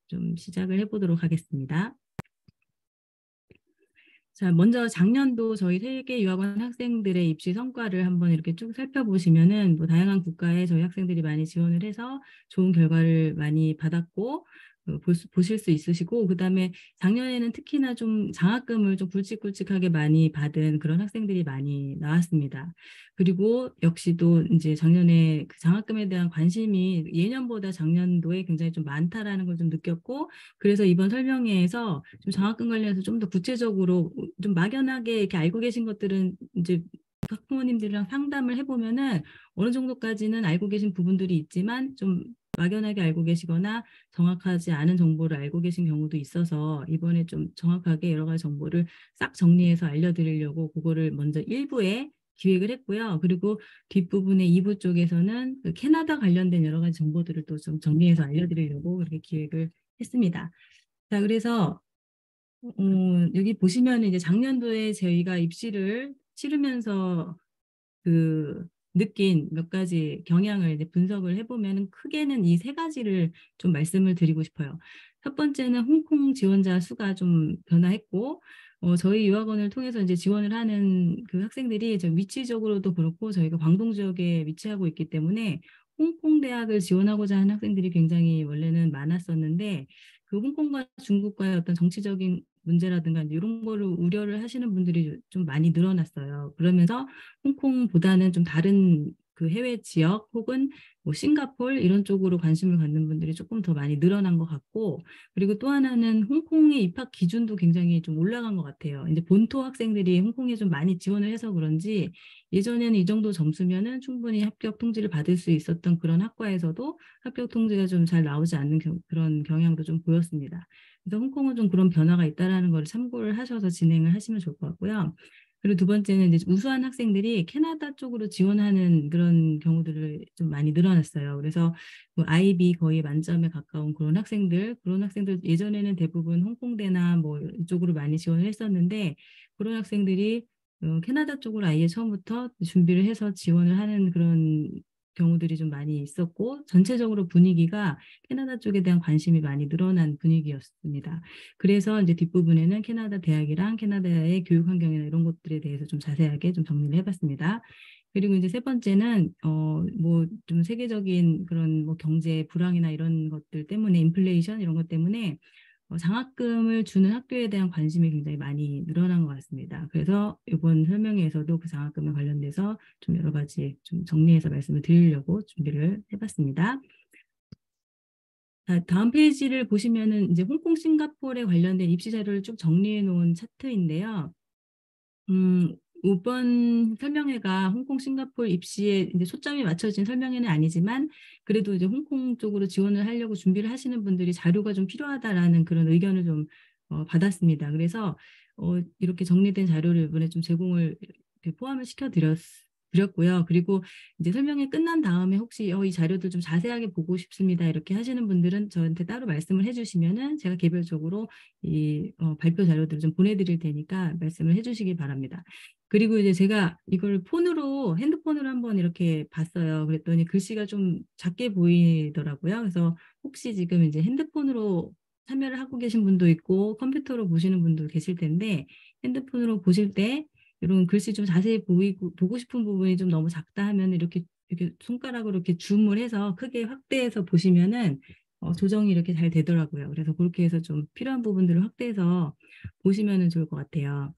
좀 시작을 해보도록 하겠습니다. 자, 먼저 작년도 저희 세계유학원 학생들의 입시 성과를 한번 이렇게 쭉 살펴보시면은 뭐 다양한 국가에 저희 학생들이 많이 지원을 해서 좋은 결과를 많이 받았고 보실 수 있으시고, 그다음에 작년에는 특히나 좀 장학금을 좀 굵직굵직하게 많이 받은 그런 학생들이 많이 나왔습니다. 그리고 역시 또 이제 작년에 그 장학금에 대한 관심이 예년보다 작년도에 굉장히 좀 많다라는 걸 좀 느꼈고, 그래서 이번 설명회에서 좀 장학금 관련해서 좀 더 구체적으로 좀 막연하게 이렇게 알고 계신 것들은 이제 학부모님들이랑 상담을 해보면은 어느 정도까지는 알고 계신 부분들이 있지만 좀 막연하게 알고 계시거나 정확하지 않은 정보를 알고 계신 경우도 있어서 이번에 좀 정확하게 여러 가지 정보를 싹 정리해서 알려드리려고 그거를 먼저 1부에 기획을 했고요. 그리고 뒷부분의 2부 쪽에서는 그 캐나다 관련된 여러 가지 정보들을 또 좀 정리해서 알려드리려고 그렇게 기획을 했습니다. 자, 그래서 여기 보시면 이제 작년도에 저희가 입시를 치르면서 그 느낀 몇 가지 경향을 이제 분석을 해보면 크게는 이 세 가지를 좀 말씀을 드리고 싶어요. 첫 번째는 홍콩 지원자 수가 좀 변화했고, 저희 유학원을 통해서 이제 지원을 하는 그 학생들이 좀 위치적으로도 그렇고 저희가 광동 지역에 위치하고 있기 때문에 홍콩 대학을 지원하고자 하는 학생들이 굉장히 원래는 많았었는데, 그 홍콩과 중국과의 어떤 정치적인 문제라든가 이런 거를 우려를 하시는 분들이 좀 많이 늘어났어요. 그러면서 홍콩보다는 좀 다른 그 해외 지역 혹은 뭐 싱가폴 이런 쪽으로 관심을 갖는 분들이 조금 더 많이 늘어난 것 같고, 그리고 또 하나는 홍콩의 입학 기준도 굉장히 좀 올라간 것 같아요. 이제 본토 학생들이 홍콩에 좀 많이 지원을 해서 그런지 예전에는 이 정도 점수면은 충분히 합격 통지를 받을 수 있었던 그런 학과에서도 합격 통지가 좀 잘 나오지 않는 그런 경향도 좀 보였습니다. 그래서 홍콩은 좀 그런 변화가 있다라는 걸 참고를 하셔서 진행을 하시면 좋을 것 같고요. 그리고 두 번째는 이제 우수한 학생들이 캐나다 쪽으로 지원하는 그런 경우들을 좀 많이 늘어났어요. 그래서 뭐 IB 거의 만점에 가까운 그런 학생들 예전에는 대부분 홍콩대나 뭐 이쪽으로 많이 지원을 했었는데, 그런 학생들이 캐나다 쪽으로 아예 처음부터 준비를 해서 지원을 하는 그런 경우들이 좀 많이 있었고, 전체적으로 분위기가 캐나다 쪽에 대한 관심이 많이 늘어난 분위기였습니다. 그래서 이제 뒷부분에는 캐나다 대학이랑 캐나다의 교육 환경이나 이런 것들에 대해서 좀 자세하게 좀 정리를 해봤습니다. 그리고 이제 세 번째는 뭐 좀 세계적인 그런 뭐 경제 불황이나 이런 것들 때문에 인플레이션 이런 것 때문에 장학금을 주는 학교에 대한 관심이 굉장히 많이 늘어난 것 같습니다. 그래서 이번 설명회에서도 그 장학금에 관련돼서 좀 여러 가지 좀 정리해서 말씀을 드리려고 준비를 해봤습니다. 자, 다음 페이지를 보시면은 이제 홍콩, 싱가포르에 관련된 입시 자료를 쭉 정리해 놓은 차트인데요. 이번 설명회가 홍콩, 싱가포르 입시에 이제 초점이 맞춰진 설명회는 아니지만, 그래도 이제 홍콩 쪽으로 지원을 하려고 준비를 하시는 분들이 자료가 좀 필요하다라는 그런 의견을 좀 받았습니다. 그래서 이렇게 정리된 자료를 이번에 좀 제공을 이렇게 포함을 드렸고요. 그리고 이제 설명회 끝난 다음에 혹시 이 자료들 좀 자세하게 보고 싶습니다, 이렇게 하시는 분들은 저한테 따로 말씀을 해주시면은 제가 개별적으로 이 발표 자료들을 좀 보내드릴 테니까 말씀을 해주시기 바랍니다. 그리고 이제 제가 이걸 핸드폰으로 한번 이렇게 봤어요. 그랬더니 글씨가 좀 작게 보이더라고요. 그래서 혹시 지금 이제 핸드폰으로 참여를 하고 계신 분도 있고 컴퓨터로 보시는 분도 계실 텐데, 핸드폰으로 보실 때 이런 글씨 좀 자세히 보고 싶은 부분이 좀 너무 작다 하면 이렇게 손가락으로 이렇게 줌을 해서 크게 확대해서 보시면은 조정이 이렇게 잘 되더라고요. 그래서 그렇게 해서 좀 필요한 부분들을 확대해서 보시면은 좋을 것 같아요.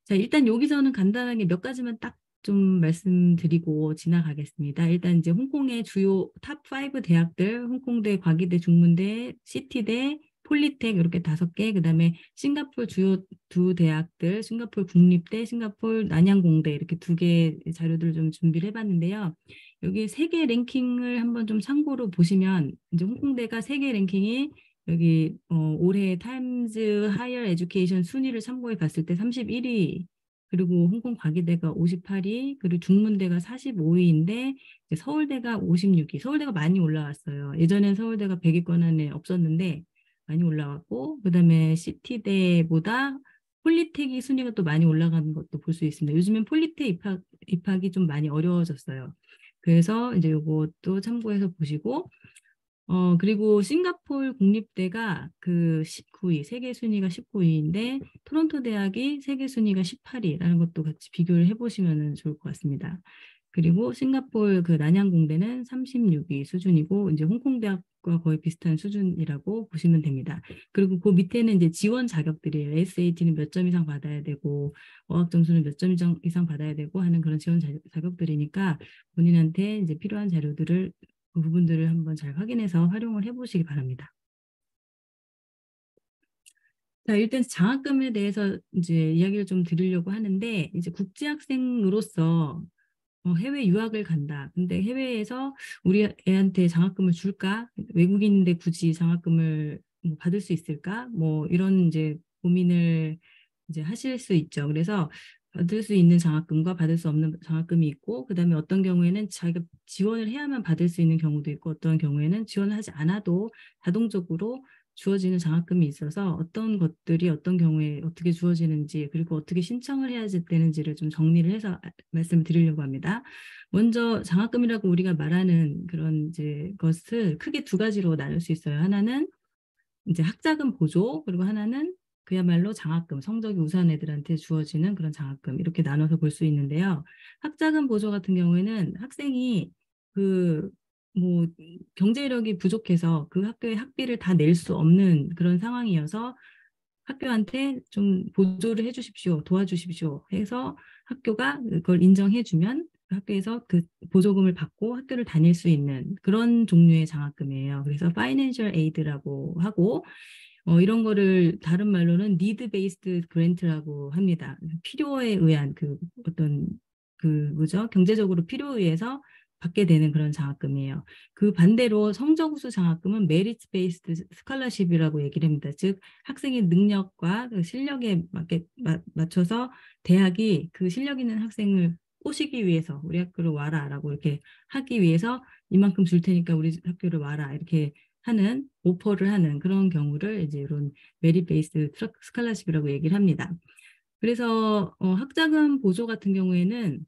자, 일단 여기서는 간단하게 몇 가지만 딱 좀 말씀드리고 지나가겠습니다. 일단 이제 홍콩의 주요 탑 5 대학들, 홍콩대, 과기대, 중문대, 시티대, 폴리텍 이렇게 5개, 그다음에 싱가포르 주요 두 대학들, 싱가포르 국립대, 싱가포르 난양공대 이렇게 2개 자료들 좀 준비를 해봤는데요. 여기 세계 랭킹을 한번 좀 참고로 보시면 이제 홍콩대가 세계 랭킹이 여기 올해 타임즈 하이어 에듀케이션 순위를 참고해 봤을 때 31위, 그리고 홍콩 과기대가 58위, 그리고 중문대가 45위인데 서울대가 56위. 서울대가 많이 올라왔어요. 예전엔 서울대가 100위권 안에 없었는데 많이 올라왔고, 그다음에 시티대보다 폴리텍이 순위가 또 많이 올라가는 것도 볼 수 있습니다. 요즘엔 폴리텍 입학이 좀 많이 어려워졌어요. 그래서 이제 이것도 참고해서 보시고, 그리고 싱가포르 국립대가 그 19위, 세계 순위가 19위인데 토론토 대학이 세계 순위가 18위라는 것도 같이 비교를 해보시면 좋을 것 같습니다. 그리고 싱가포르 그 난양공대는 36위 수준이고 이제 홍콩 대학과 거의 비슷한 수준이라고 보시면 됩니다. 그리고 그 밑에는 이제 지원 자격들이에요. SAT는 몇 점 이상 받아야 되고 어학 점수는 몇 점 이상 받아야 되고 하는 그런 지원 자격들이니까 본인한테 이제 필요한 자료들을 그 부분들을 한번 잘 확인해서 활용을 해보시기 바랍니다. 자, 일단 장학금에 대해서 이제 이야기를 좀 드리려고 하는데, 이제 국제학생으로서 해외 유학을 간다. 근데 해외에서 우리 애한테 장학금을 줄까? 외국인인데 굳이 장학금을 뭐 받을 수 있을까? 뭐 이런 이제 고민을 이제 하실 수 있죠. 그래서 받을 수 있는 장학금과 받을 수 없는 장학금이 있고, 그다음에 어떤 경우에는 자기가 지원을 해야만 받을 수 있는 경우도 있고, 어떤 경우에는 지원을 하지 않아도 자동적으로 주어지는 장학금이 있어서 어떤 것들이 어떤 경우에 어떻게 주어지는지 그리고 어떻게 신청을 해야 되는지를 좀 정리를 해서 말씀을 드리려고 합니다. 먼저 장학금이라고 우리가 말하는 그런 이제 것을 크게 두 가지로 나눌 수 있어요. 하나는 이제 학자금 보조, 그리고 하나는 그야말로 장학금, 성적이 우수한 애들한테 주어지는 그런 장학금, 이렇게 나눠서 볼 수 있는데요. 학자금 보조 같은 경우에는 학생이 그 뭐 경제력이 부족해서 그 학교의 학비를 다 낼 수 없는 그런 상황이어서 학교한테 좀 보조를 해주십시오, 도와주십시오 해서 학교가 그걸 인정해주면 그 학교에서 그 보조금을 받고 학교를 다닐 수 있는 그런 종류의 장학금이에요. 그래서 파이낸셜 에이드라고 하고 이런 거를 다른 말로는 need based grant라고 합니다. 필요에 의한 그 어떤 그 뭐죠? 경제적으로 필요에 의해서 받게 되는 그런 장학금이에요. 그 반대로 성적 우수 장학금은 merit based scholarship이라고 얘기를 합니다. 즉 학생의 능력과 그 실력에 맞춰서 대학이 그 실력 있는 학생을 꼬시기 위해서 우리 학교로 와라라고 이렇게 하기 위해서 이만큼 줄 테니까 우리 학교를 와라 이렇게 하는 오퍼를 하는 그런 경우를 이제 이런 메리 베이스 스칼라십이라고 얘기를 합니다. 그래서 학자금 보조 같은 경우에는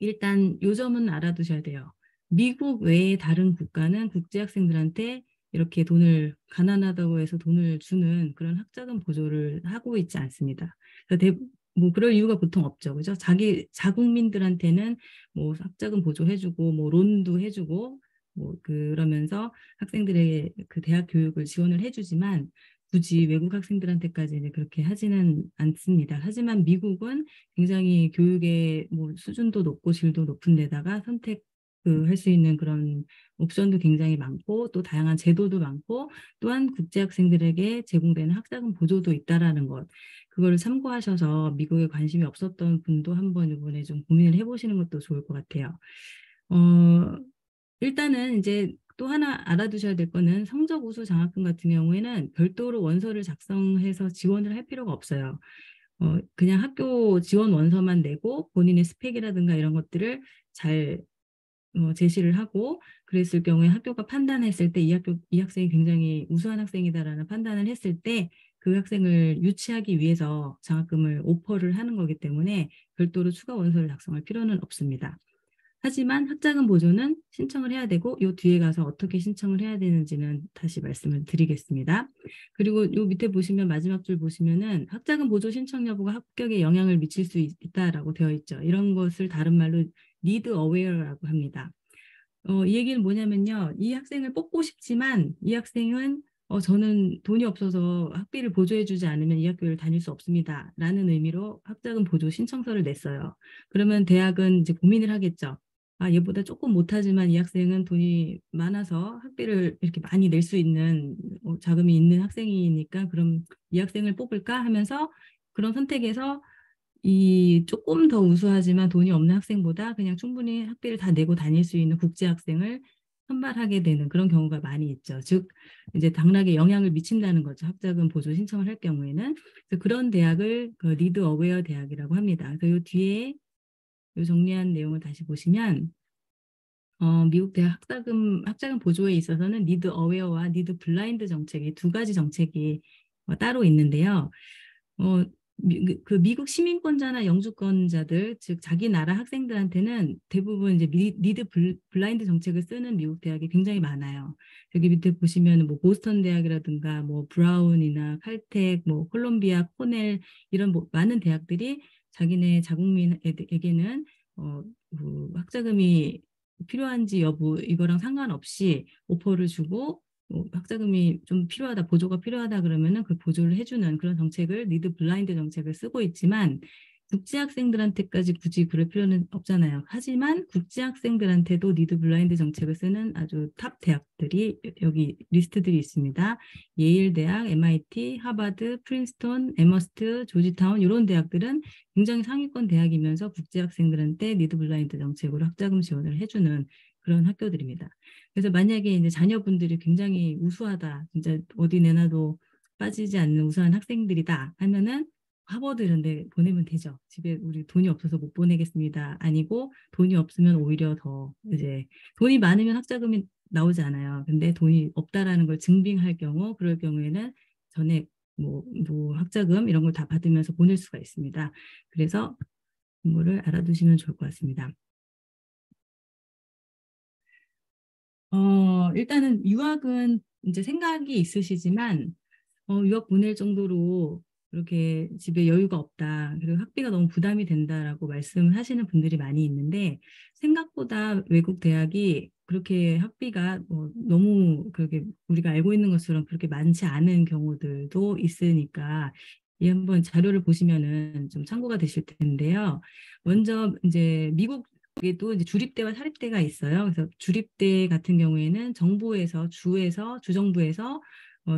일단 요 점은 알아두셔야 돼요. 미국 외의 다른 국가는 국제 학생들한테 이렇게 돈을 가난하다고 해서 돈을 주는 그런 학자금 보조를 하고 있지 않습니다. 그래서 뭐 그럴 이유가 보통 없죠. 그죠? 자기 자국민들한테는 뭐 학자금 보조해주고 뭐 론도 해주고 뭐 그러면서 학생들의 그 대학 교육을 지원을 해주지만 굳이 외국 학생들한테까지 그렇게 하지는 않습니다. 하지만 미국은 굉장히 교육의 뭐 수준도 높고 질도 높은 데다가 선택 할 수 있는 그런 옵션도 굉장히 많고 또 다양한 제도도 많고 또한 국제 학생들에게 제공되는 학자금 보조도 있다라는 것 그거를 참고하셔서 미국에 관심이 없었던 분도 한번 이번에 좀 고민을 해보시는 것도 좋을 것 같아요. 어, 일단은 이제 또 하나 알아두셔야 될 거는 성적 우수 장학금 같은 경우에는 별도로 원서를 작성해서 지원을 할 필요가 없어요. 그냥 학교 지원 원서만 내고 본인의 스펙이라든가 이런 것들을 잘 제시를 하고 그랬을 경우에 학교가 판단했을 때 이 학생이 굉장히 우수한 학생이다라는 판단을 했을 때 그 학생을 유치하기 위해서 장학금을 오퍼를 하는 거기 때문에 별도로 추가 원서를 작성할 필요는 없습니다. 하지만 학자금 보조는 신청을 해야 되고 요 뒤에 가서 어떻게 신청을 해야 되는지는 다시 말씀을 드리겠습니다. 그리고 요 밑에 보시면 마지막 줄 보시면은 학자금 보조 신청 여부가 합격에 영향을 미칠 수 있다라고 되어 있죠. 이런 것을 다른 말로 need aware라고 합니다. 이 얘기는 뭐냐면요. 이 학생을 뽑고 싶지만 이 학생은 저는 돈이 없어서 학비를 보조해주지 않으면 이 학교를 다닐 수 없습니다. 라는 의미로 학자금 보조 신청서를 냈어요. 그러면 대학은 이제 고민을 하겠죠. 아, 얘보다 조금 못하지만 이 학생은 돈이 많아서 학비를 이렇게 많이 낼 수 있는 자금이 있는 학생이니까 그럼 이 학생을 뽑을까 하면서 그런 선택에서 이 조금 더 우수하지만 돈이 없는 학생보다 그냥 충분히 학비를 다 내고 다닐 수 있는 국제 학생을 선발하게 되는 그런 경우가 많이 있죠. 즉 이제 당락에 영향을 미친다는 거죠. 학자금 보조 신청을 할 경우에는. 그래서 그런 대학을 그 리드 어웨어 대학이라고 합니다. 그래서 이 뒤에 이 정리한 내용을 다시 보시면 미국 대학 학자금 보조에 있어서는 니드 어웨어와 니드 블라인드 정책이 두 가지 정책이 따로 있는데요. 그 미국 시민권자나 영주권자들, 즉 자기 나라 학생들한테는 대부분 이제 리드 블라인드 정책을 쓰는 미국 대학이 굉장히 많아요. 여기 밑에 보시면 뭐 보스턴 대학이라든가 뭐 브라운이나 칼텍, 뭐 콜롬비아, 코넬 이런 뭐 많은 대학들이 자기네 자국민에게는 그 학자금이 필요한지 여부 이거랑 상관없이 오퍼를 주고 학자금이 좀 필요하다, 보조가 필요하다 그러면은 그 보조를 해주는 그런 정책을 리드 블라인드 정책을 쓰고 있지만 국제 학생들한테까지 굳이 그럴 필요는 없잖아요. 하지만 국제 학생들한테도 리드 블라인드 정책을 쓰는 아주 탑 대학들이 여기 리스트들이 있습니다. 예일 대학, MIT, 하버드, 프린스턴, 에머스트, 조지타운 이런 대학들은 굉장히 상위권 대학이면서 국제 학생들한테 리드 블라인드 정책으로 학자금 지원을 해주는 그런 학교들입니다. 그래서 만약에 이제 자녀분들이 굉장히 우수하다, 진짜 어디 내놔도 빠지지 않는 우수한 학생들이다 하면은 하버드 이런 데 보내면 되죠. 집에 우리 돈이 없어서 못 보내겠습니다. 아니고 돈이 없으면 오히려 더 이제 돈이 많으면 학자금이 나오지 않아요. 근데 돈이 없다라는 걸 증빙할 경우, 그럴 경우에는 전액 뭐 학자금 이런 걸 다 받으면서 보낼 수가 있습니다. 그래서 그거를 알아두시면 좋을 것 같습니다. 일단은 유학은 이제 생각이 있으시지만, 유학 보낼 정도로 그렇게 집에 여유가 없다, 그리고 학비가 너무 부담이 된다라고 말씀을 하시는 분들이 많이 있는데, 생각보다 외국 대학이 그렇게 학비가 너무 그렇게 우리가 알고 있는 것처럼 그렇게 많지 않은 경우들도 있으니까, 이 한번 자료를 보시면은 좀 참고가 되실 텐데요. 먼저 이제 미국 또 이제 주립대와 사립대가 있어요. 그래서 주립대 같은 경우에는 정부에서 주정부에서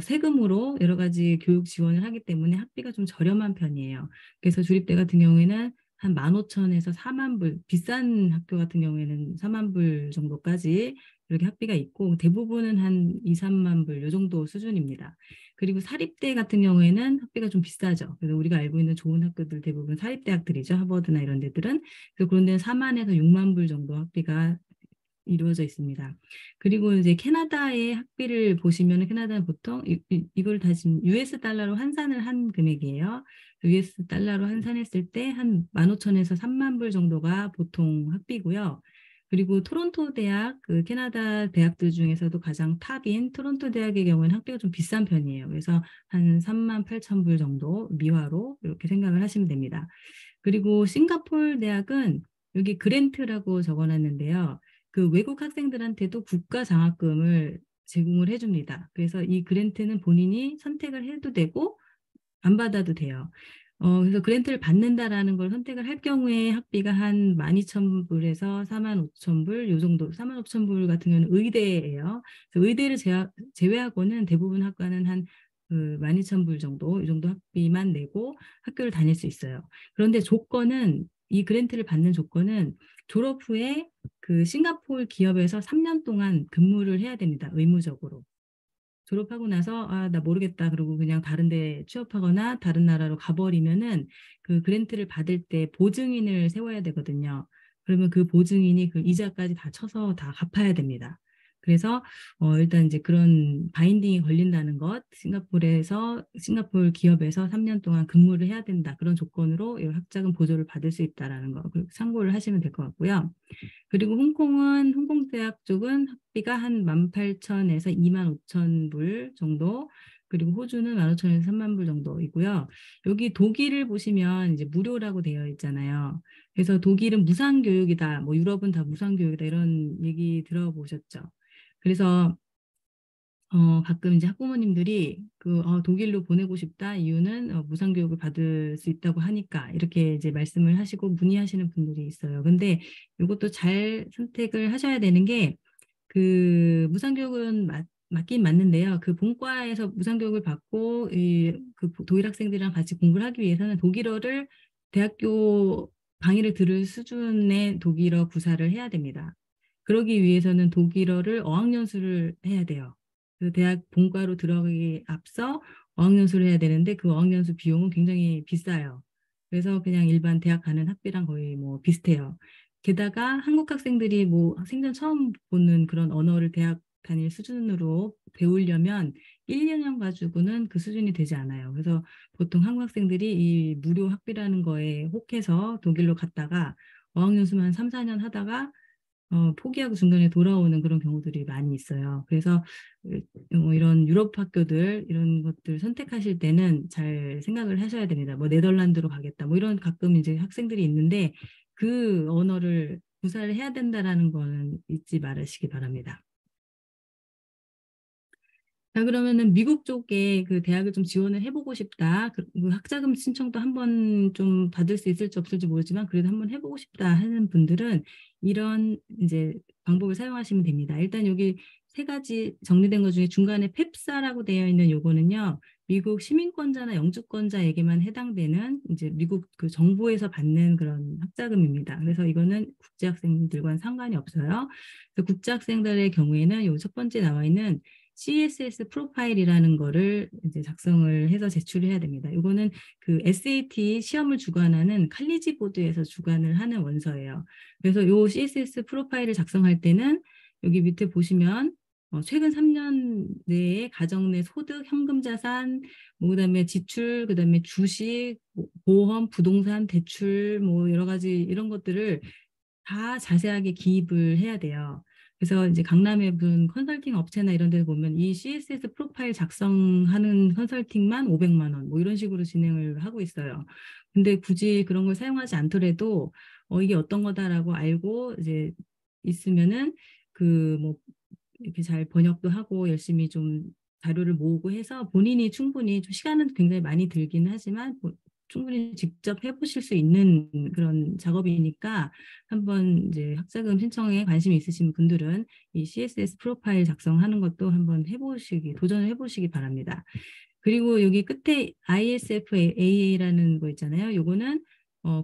세금으로 여러 가지 교육 지원을 하기 때문에 학비가 좀 저렴한 편이에요. 그래서 주립대 같은 경우에는 한 15,000에서 4만 불, 비싼 학교 같은 경우에는 4만 불 정도까지 이렇게 학비가 있고 대부분은 한 2, 3만 불 이 정도 수준입니다. 그리고 사립대 같은 경우에는 학비가 좀 비싸죠. 그래서 우리가 알고 있는 좋은 학교들 대부분 사립대학들이죠. 하버드나 이런 데들은. 그래서 그런 데는 4만에서 6만 불 정도 학비가 이루어져 있습니다. 그리고 이제 캐나다의 학비를 보시면 캐나다는 보통 이걸 다 지금 US 달러로 환산을 한 금액이에요. US 달러로 환산했을 때 한 15,000에서 3만 불 정도가 보통 학비고요. 그리고 토론토 대학, 그 캐나다 대학들 중에서도 가장 탑인 토론토 대학의 경우에는 학비가 좀 비싼 편이에요. 그래서 한 3만 8천 불 정도 미화로 이렇게 생각을 하시면 됩니다. 그리고 싱가포르 대학은 여기 그랜트라고 적어놨는데요. 그 외국 학생들한테도 국가 장학금을 제공을 해줍니다. 그래서 이 그랜트는 본인이 선택을 해도 되고 안 받아도 돼요. 그래서 그랜트를 받는다라는 걸 선택을 할 경우에 학비가 한 12,000불에서 45,000불 요 정도, 45,000불 같은 경우는 의대예요. 그래서 의대를 제외하고는 대부분 학과는 한 그 12,000불 정도, 이 정도 학비만 내고 학교를 다닐 수 있어요. 그런데 조건은 이 그랜트를 받는 조건은 졸업 후에 그 싱가포르 기업에서 3년 동안 근무를 해야 됩니다. 의무적으로. 졸업하고 나서 나 모르겠다 그러고 그냥 다른 데 취업하거나 다른 나라로 가버리면은 그 그랜트를 받을 때 보증인을 세워야 되거든요. 그러면 그 보증인이 그 이자까지 다 쳐서 다 갚아야 됩니다. 그래서 일단 이제 그런 바인딩이 걸린다는 것, 싱가포르 기업에서 3년 동안 근무를 해야 된다. 그런 조건으로 이 학자금 보조를 받을 수 있다라는 거 참고를 하시면 될 것 같고요. 그리고 홍콩 대학 쪽은 학비가 한 18,000에서 25,000 불 정도, 그리고 호주는 15,000에서 3만 불 정도이고요. 여기 독일을 보시면 이제 무료라고 되어 있잖아요. 그래서 독일은 무상교육이다, 뭐 유럽은 다 무상교육이다 이런 얘기 들어보셨죠? 그래서 가끔 이제 학부모님들이 독일로 보내고 싶다 이유는 무상교육을 받을 수 있다고 하니까 이렇게 이제 말씀을 하시고 문의하시는 분들이 있어요. 근데 이것도 잘 선택을 하셔야 되는 게 그 무상교육은 맞긴 맞는데요. 그 본과에서 무상교육을 받고 그 독일 학생들이랑 같이 공부를 하기 위해서는 독일어를 대학교 강의를 들을 수준의 독일어 구사를 해야 됩니다. 그러기 위해서는 독일어를 어학연수를 해야 돼요. 그 대학 본과로 들어가기 앞서 어학연수를 해야 되는데 그 어학연수 비용은 굉장히 비싸요. 그래서 그냥 일반 대학 가는 학비랑 거의 뭐 비슷해요. 게다가 한국 학생들이 뭐 생전 처음 보는 그런 언어를 대학 다닐 수준으로 배우려면 1, 2년 가지고는 그 수준이 되지 않아요. 그래서 보통 한국 학생들이 이 무료 학비라는 거에 혹해서 독일로 갔다가 어학연수만 3, 4년 하다가 포기하고 중간에 돌아오는 그런 경우들이 많이 있어요. 그래서 이런 유럽 학교들 이런 것들 선택하실 때는 잘 생각을 하셔야 됩니다. 뭐 네덜란드로 가겠다. 뭐 이런 가끔 이제 학생들이 있는데 그 언어를 구사를 해야 된다라는 거는 잊지 말으시기 바랍니다. 자, 그러면은 미국 쪽에 그 대학을 좀 지원을 해보고 싶다. 그 학자금 신청도 한번 좀 받을 수 있을지 없을지 모르지만 그래도 한번 해보고 싶다 하는 분들은 이런 이제 방법을 사용하시면 됩니다. 일단 여기 세 가지 정리된 것 중에 중간에 펩사라고 되어 있는 요거는요. 미국 시민권자나 영주권자에게만 해당되는 이제 미국 그 정부에서 받는 그런 학자금입니다. 그래서 이거는 국제학생들과는 상관이 없어요. 그래서 국제학생들의 경우에는 요 첫 번째 나와 있는 CSS 프로파일이라는 거를 이제 작성을 해서 제출을 해야 됩니다. 이거는 그 SAT 시험을 주관하는 칼리지 보드에서 주관을 하는 원서예요. 그래서 요 CSS 프로파일을 작성할 때는 여기 밑에 보시면 최근 3년 내에 가정 내 소득, 현금 자산, 뭐 그다음에 지출, 그다음에 주식, 보험, 부동산, 대출, 뭐 여러 가지 이런 것들을 다 자세하게 기입을 해야 돼요. 그래서 이제 강남의 무슨 컨설팅 업체나 이런 데 보면 이 CSS 프로파일 작성하는 컨설팅만 500만 원, 뭐 이런 식으로 진행을 하고 있어요. 근데 굳이 그런 걸 사용하지 않더라도 이게 어떤 거다라고 알고 이제 있으면은 그 뭐 이렇게 잘 번역도 하고 열심히 좀 자료를 모으고 해서 본인이 충분히 좀 시간은 굉장히 많이 들긴 하지만 충분히 직접 해보실 수 있는 그런 작업이니까 한번 이제 학자금 신청에 관심이 있으신 분들은 이 CSS 프로파일 작성하는 것도 한번 도전을 해보시기 바랍니다. 그리고 여기 끝에 ISFAA라는 거 있잖아요. 요거는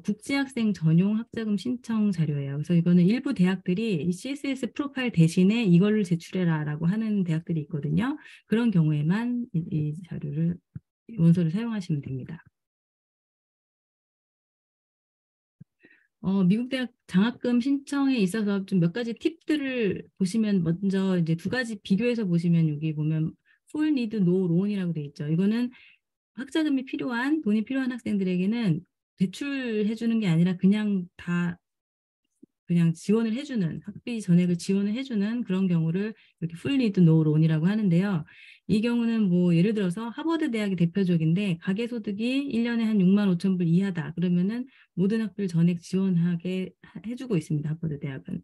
국제학생 전용 학자금 신청 자료예요. 그래서 이거는 일부 대학들이 이 CSS 프로파일 대신에 이걸 제출해라라고 하는 대학들이 있거든요. 그런 경우에만 이 자료를 원서를 사용하시면 됩니다. 미국 대학 장학금 신청에 있어서 좀 몇 가지 팁들을 보시면 먼저 이제 두 가지 비교해서 보시면 여기 보면 full need no loan이라고 돼 있죠. 이거는 학자금이 필요한 돈이 필요한 학생들에게는 대출해 주는 게 아니라 그냥 지원을 해주는 학비 전액을 지원을 해주는 그런 경우를 이렇게 full need no loan이라고 하는데요. 이 경우는 뭐 예를 들어서 하버드 대학이 대표적인데 가계소득이 1년에 한 6만 5천 불 이하다. 그러면은 모든 학비를 전액 지원하게 해주고 있습니다. 하버드 대학은.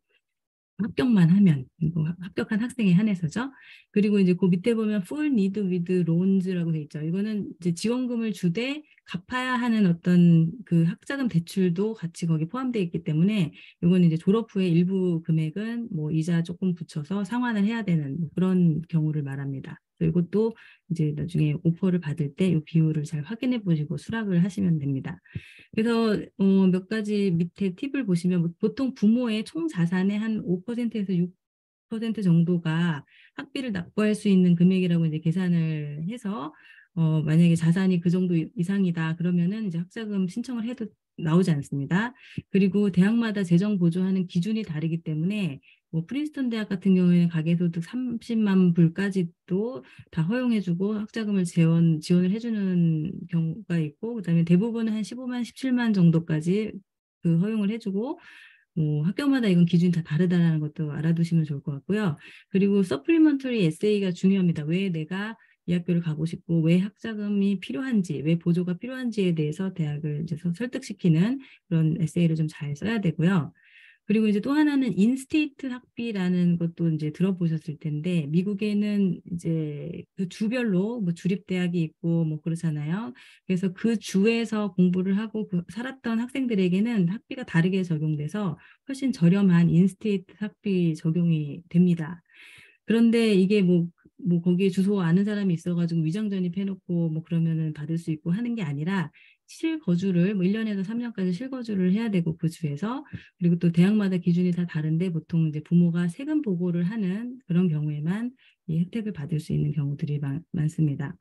합격만 하면 뭐 합격한 학생에 한해서죠. 그리고 이제 그 밑에 보면 full need with loans라고 돼 있죠. 이거는 이제 지원금을 주되 갚아야 하는 어떤 그 학자금 대출도 같이 거기 포함되어 있기 때문에 이거는 이제 졸업 후에 일부 금액은 뭐 이자 조금 붙여서 상환을 해야 되는 뭐 그런 경우를 말합니다. 그리고 이것도 이제 나중에 오퍼를 받을 때 이 비율을 잘 확인해 보시고 수락을 하시면 됩니다. 그래서 몇 가지 밑에 팁을 보시면 보통 부모의 총 자산의 한 5%에서 6% 정도가 학비를 납부할 수 있는 금액이라고 이제 계산을 해서 만약에 자산이 그 정도 이상이다 그러면은 이제 학자금 신청을 해도 나오지 않습니다. 그리고 대학마다 재정 보조하는 기준이 다르기 때문에 뭐 프린스턴 대학 같은 경우에는 가계소득 30만 불까지도 다 허용해주고 학자금을 지원을 해주는 경우가 있고 그다음에 대부분은 한 15만, 17만 정도까지 그 허용을 해주고 학교마다 이건 기준이 다 다르다는 것도 알아두시면 좋을 것 같고요. 그리고 서플리먼터리 에세이가 중요합니다. 왜 내가 이 학교를 가고 싶고 왜 학자금이 필요한지, 왜 보조가 필요한지에 대해서 대학을 이제 설득시키는 그런 에세이를 좀 잘 써야 되고요. 그리고 이제 또 하나는 인스테이트 학비라는 것도 이제 들어보셨을 텐데 미국에는 이제 그 주별로 뭐 주립대학이 있고 뭐 그렇잖아요. 그래서 그 주에서 공부를 하고 살았던 학생들에게는 학비가 다르게 적용돼서 훨씬 저렴한 인스테이트 학비 적용이 됩니다. 그런데 이게 뭐 거기에 주소 아는 사람이 있어가지고 위장 전입해놓고 뭐 그러면은 받을 수 있고 하는 게 아니라 실거주를 뭐 1년에서 3년까지 실거주를 해야 되고 그 주에서 그리고 또 대학마다 기준이 다 다른데 보통 이제 부모가 세금 보고를 하는 그런 경우에만 이 혜택을 받을 수 있는 경우들이 많습니다.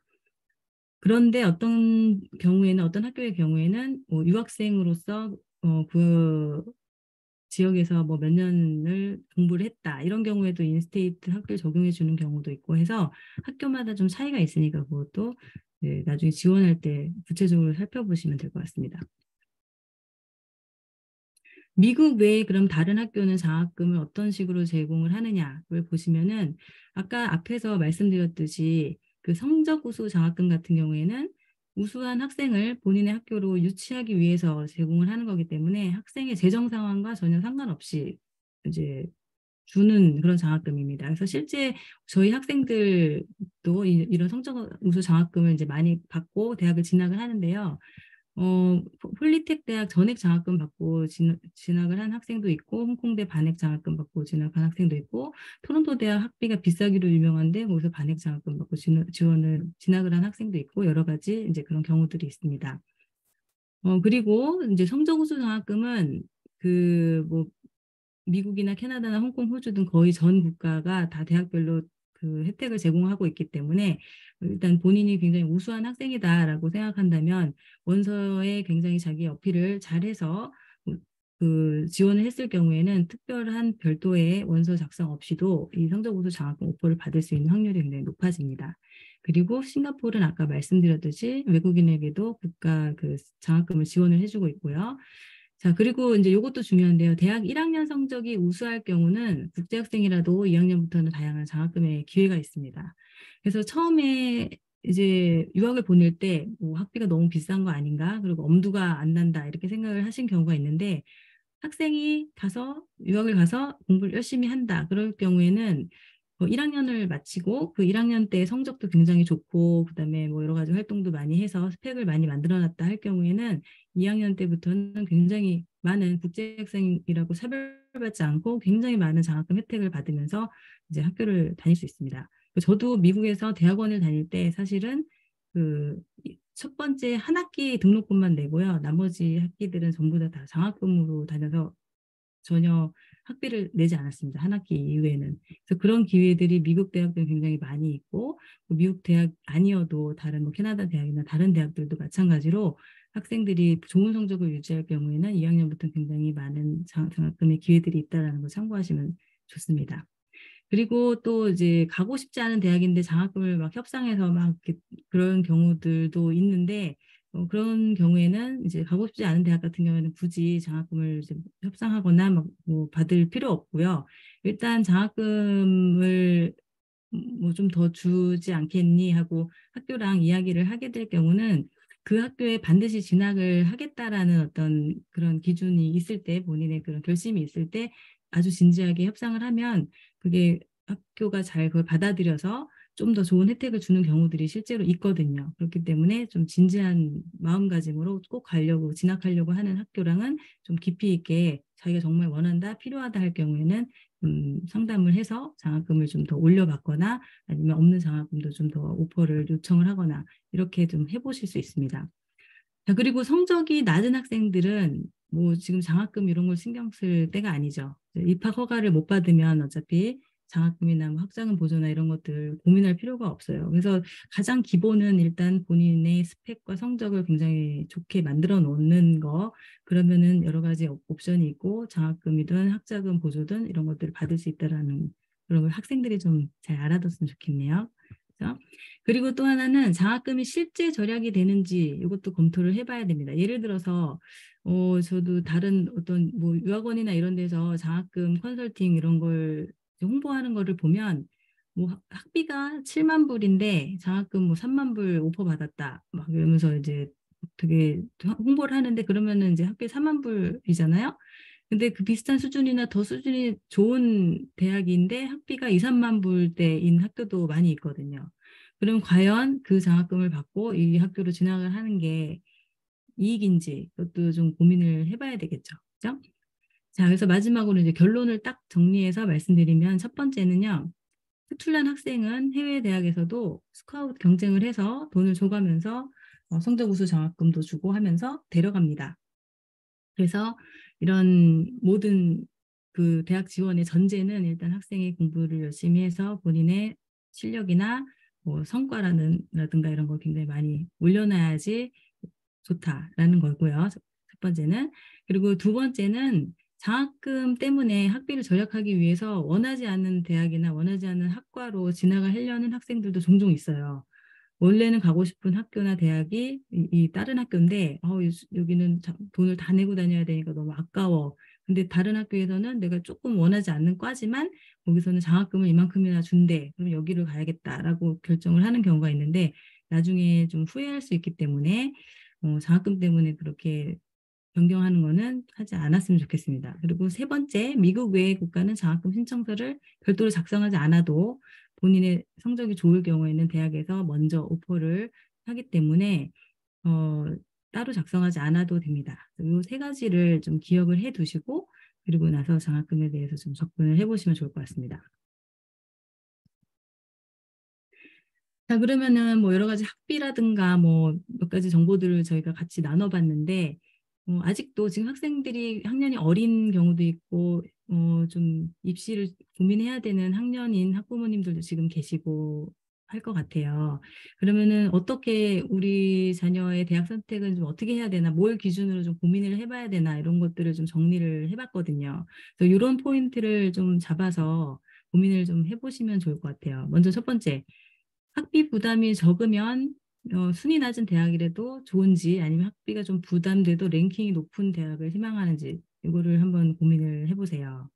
그런데 어떤 학교의 경우에는 뭐 유학생으로서 그 지역에서 뭐 몇 년을 공부를 했다. 이런 경우에도 인스테이트 학교를 적용해 주는 경우도 있고 해서 학교마다 좀 차이가 있으니까 그것도 네, 나중에 지원할 때 구체적으로 살펴보시면 될 것 같습니다. 미국 외에 그럼 다른 학교는 장학금을 어떤 식으로 제공을 하느냐를 보시면은 아까 앞에서 말씀드렸듯이 그 성적 우수 장학금 같은 경우에는 우수한 학생을 본인의 학교로 유치하기 위해서 제공을 하는 거기 때문에 학생의 재정 상황과 전혀 상관없이 이제 주는 그런 장학금입니다. 그래서 실제 저희 학생들도 이런 성적 우수 장학금을 이제 많이 받고 대학을 진학을 하는데요. 폴리텍 대학 전액 장학금 받고 진학을 한 학생도 있고, 홍콩대 반액 장학금 받고 진학한 학생도 있고, 토론토 대학 학비가 비싸기로 유명한데, 거기서 반액 장학금 받고 진학을 한 학생도 있고, 여러 가지 이제 그런 경우들이 있습니다. 그리고 이제 성적 우수 장학금은 뭐 미국이나 캐나다나 홍콩, 호주 등 거의 전 국가가 다 대학별로 그 혜택을 제공하고 있기 때문에 일단 본인이 굉장히 우수한 학생이다라고 생각한다면 원서에 굉장히 자기 어필을 잘해서 그 지원을 했을 경우에는 특별한 별도의 원서 작성 없이도 이 성적 우수 장학금 오퍼를 받을 수 있는 확률이 굉장히 높아집니다. 그리고 싱가포르는 아까 말씀드렸듯이 외국인에게도 국가 그 장학금을 지원을 해주고 있고요. 자, 그리고 이제 이것도 중요한데요. 대학 1학년 성적이 우수할 경우는 국제학생이라도 2학년부터는 다양한 장학금의 기회가 있습니다. 그래서 처음에 이제 유학을 보낼 때 뭐 학비가 너무 비싼 거 아닌가? 그리고 엄두가 안 난다. 이렇게 생각을 하신 경우가 있는데 학생이 유학을 가서 공부를 열심히 한다. 그럴 경우에는 1학년을 마치고 그 1학년 때 성적도 굉장히 좋고 그다음에 뭐 여러 가지 활동도 많이 해서 스펙을 많이 만들어놨다 할 경우에는 2학년 때부터는 굉장히 많은 국제학생이라고 차별받지 않고 굉장히 많은 장학금 혜택을 받으면서 이제 학교를 다닐 수 있습니다. 저도 미국에서 대학원을 다닐 때 사실은 그 첫 번째 한 학기 등록금만 내고요. 나머지 학기들은 전부 다 장학금으로 다녀서 전혀 학비를 내지 않았습니다. 한 학기 이후에는. 그래서 그런 기회들이 미국 대학들은 굉장히 많이 있고 미국 대학 아니어도 다른 뭐 캐나다 대학이나 다른 대학들도 마찬가지로 학생들이 좋은 성적을 유지할 경우에는 2학년부터 굉장히 많은 장학금의 기회들이 있다는 걸 참고하시면 좋습니다. 그리고 또 이제 가고 싶지 않은 대학인데 장학금을 막 협상해서 막 그런 경우들도 있는데 그런 경우에는 이제 가고 싶지 않은 대학 같은 경우에는 굳이 장학금을 이제 협상하거나 뭐 받을 필요 없고요. 일단 장학금을 뭐 좀 더 주지 않겠니 하고 학교랑 이야기를 하게 될 경우는 그 학교에 반드시 진학을 하겠다라는 어떤 그런 기준이 있을 때 본인의 그런 결심이 있을 때 아주 진지하게 협상을 하면 그게 학교가 잘 그걸 받아들여서 좀 더 좋은 혜택을 주는 경우들이 실제로 있거든요. 그렇기 때문에 좀 진지한 마음가짐으로 꼭 진학하려고 하는 학교랑은 좀 깊이 있게 자기가 정말 원한다, 필요하다 할 경우에는 상담을 해서 장학금을 좀 더 올려받거나 아니면 없는 장학금도 좀 더 오퍼를 요청을 하거나 이렇게 좀 해보실 수 있습니다. 자, 그리고 성적이 낮은 학생들은 뭐 지금 장학금 이런 걸 신경 쓸 때가 아니죠. 입학 허가를 못 받으면 어차피 장학금이나 뭐 학자금 보조나 이런 것들 고민할 필요가 없어요. 그래서 가장 기본은 일단 본인의 스펙과 성적을 굉장히 좋게 만들어 놓는 거, 그러면은 여러 가지 옵션이 있고 장학금이든 학자금 보조든 이런 것들을 받을 수 있다라는 그런 걸 학생들이 좀 잘 알아뒀으면 좋겠네요. 그렇죠? 그리고 또 하나는 장학금이 실제 절약이 되는지 이것도 검토를 해봐야 됩니다. 예를 들어서 저도 다른 어떤 뭐 유학원이나 이런 데서 장학금 컨설팅 이런 걸 홍보하는 거를 보면 뭐 학비가 7만 불인데 장학금 뭐 3만 불 오퍼 받았다 막 이러면서 이제 되게 홍보를 하는데 그러면은 이제 학비 3만 불이잖아요. 근데 그 비슷한 수준이나 더 수준이 좋은 대학인데 학비가 2, 3만 불대인 학교도 많이 있거든요. 그럼 과연 그 장학금을 받고 이 학교로 진학을 하는 게 이익인지 그것도 좀 고민을 해봐야 되겠죠. 그죠? 자, 그래서 마지막으로 이제 결론을 딱 정리해서 말씀드리면 첫 번째는요. 특출난 학생은 해외 대학에서도 스카우트 경쟁을 해서 돈을 줘가면서 성적 우수 장학금도 주고 하면서 데려갑니다. 그래서 이런 모든 그 대학 지원의 전제는 일단 학생이 공부를 열심히 해서 본인의 실력이나 뭐 성과라든가 이런 걸 굉장히 많이 올려놔야지 좋다라는 거고요. 첫 번째는. 그리고 두 번째는 장학금 때문에 학비를 절약하기 위해서 원하지 않는 대학이나 원하지 않는 학과로 진학을 하려는 학생들도 종종 있어요. 원래는 가고 싶은 학교나 대학이 이 다른 학교인데 여기는 돈을 다 내고 다녀야 되니까 너무 아까워. 근데 다른 학교에서는 내가 조금 원하지 않는 과지만 거기서는 장학금을 이만큼이나 준대. 그럼 여기를 가야겠다라고 결정을 하는 경우가 있는데 나중에 좀 후회할 수 있기 때문에 장학금 때문에 그렇게 변경하는 거는 하지 않았으면 좋겠습니다. 그리고 세 번째, 미국 외의 국가는 장학금 신청서를 별도로 작성하지 않아도 본인의 성적이 좋을 경우에는 대학에서 먼저 오퍼를 하기 때문에 어, 따로 작성하지 않아도 됩니다. 이 세 가지를 좀 기억을 해 두시고 그리고 나서 장학금에 대해서 좀 접근을 해보시면 좋을 것 같습니다. 자, 그러면은 뭐 여러 가지 학비라든가 뭐 몇 가지 정보들을 저희가 같이 나눠봤는데, 아직도 지금 학생들이 학년이 어린 경우도 있고, 좀 입시를 고민해야 되는 학년인 학부모님들도 지금 계시고 할 것 같아요. 그러면은 어떻게 우리 자녀의 대학 선택은 좀 어떻게 해야 되나, 뭘 기준으로 좀 고민을 해봐야 되나, 이런 것들을 좀 정리를 해봤거든요. 그래서 이런 포인트를 좀 잡아서 고민을 좀 해보시면 좋을 것 같아요. 먼저 첫 번째, 학비 부담이 적으면 순위 낮은 대학이라도 좋은지 아니면 학비가 좀 부담돼도 랭킹이 높은 대학을 희망하는지 이거를 한번 고민을 해보세요.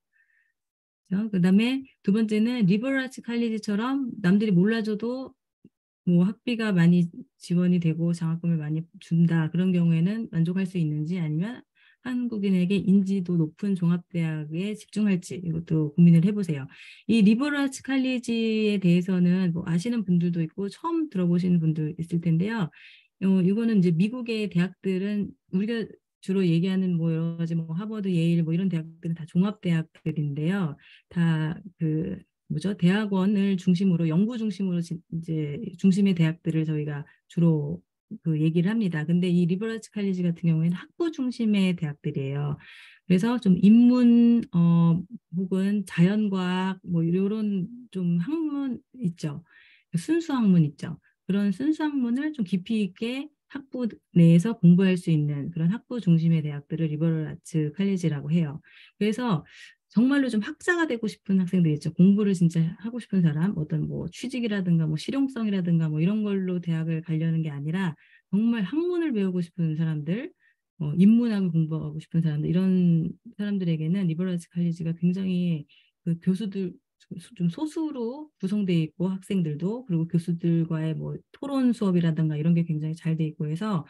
그다음에 두 번째는 리버럴 아츠 칼리지처럼 남들이 몰라줘도 뭐 학비가 많이 지원이 되고 장학금을 많이 준다. 그런 경우에는 만족할 수 있는지 아니면 한국인에게 인지도 높은 종합대학에 집중할지 이것도 고민을 해보세요. 이 리버럴 아츠 칼리지에 대해서는 뭐 아시는 분들도 있고 처음 들어보시는 분도 있을 텐데요. 이거는 이제 미국의 대학들은 우리가 주로 얘기하는 뭐 여러 가지 뭐 하버드, 예일 뭐 이런 대학들은 다 종합대학들인데요. 다 그 뭐죠? 대학원을 중심으로 연구 중심으로 이제 중심의 대학들을 저희가 주로 그 얘기를 합니다. 근데 이 리버러치 칼리지 같은 경우에는 학부 중심의 대학들이에요. 그래서 좀 인문 혹은 자연과학 뭐 이런 좀 학문 있죠. 순수 학문 있죠. 그런 순수 학문을 좀 깊이 있게 학부 내에서 공부할 수 있는 그런 학부 중심의 대학들을 리버럴 아츠 칼리지라고 해요. 그래서 정말로 좀 학자가 되고 싶은 학생들 있죠. 공부를 진짜 하고 싶은 사람, 어떤 뭐 취직이라든가 뭐 실용성이라든가 뭐 이런 걸로 대학을 가려는 게 아니라 정말 학문을 배우고 싶은 사람들, 인문학을 공부하고 싶은 사람들, 이런 사람들에게는 리버럴 아츠 칼리지가 굉장히 그 교수들 좀 소수로 구성되어 있고 학생들도 그리고 교수들과의 뭐 토론 수업이라든가 이런 게 굉장히 잘 돼 있고 해서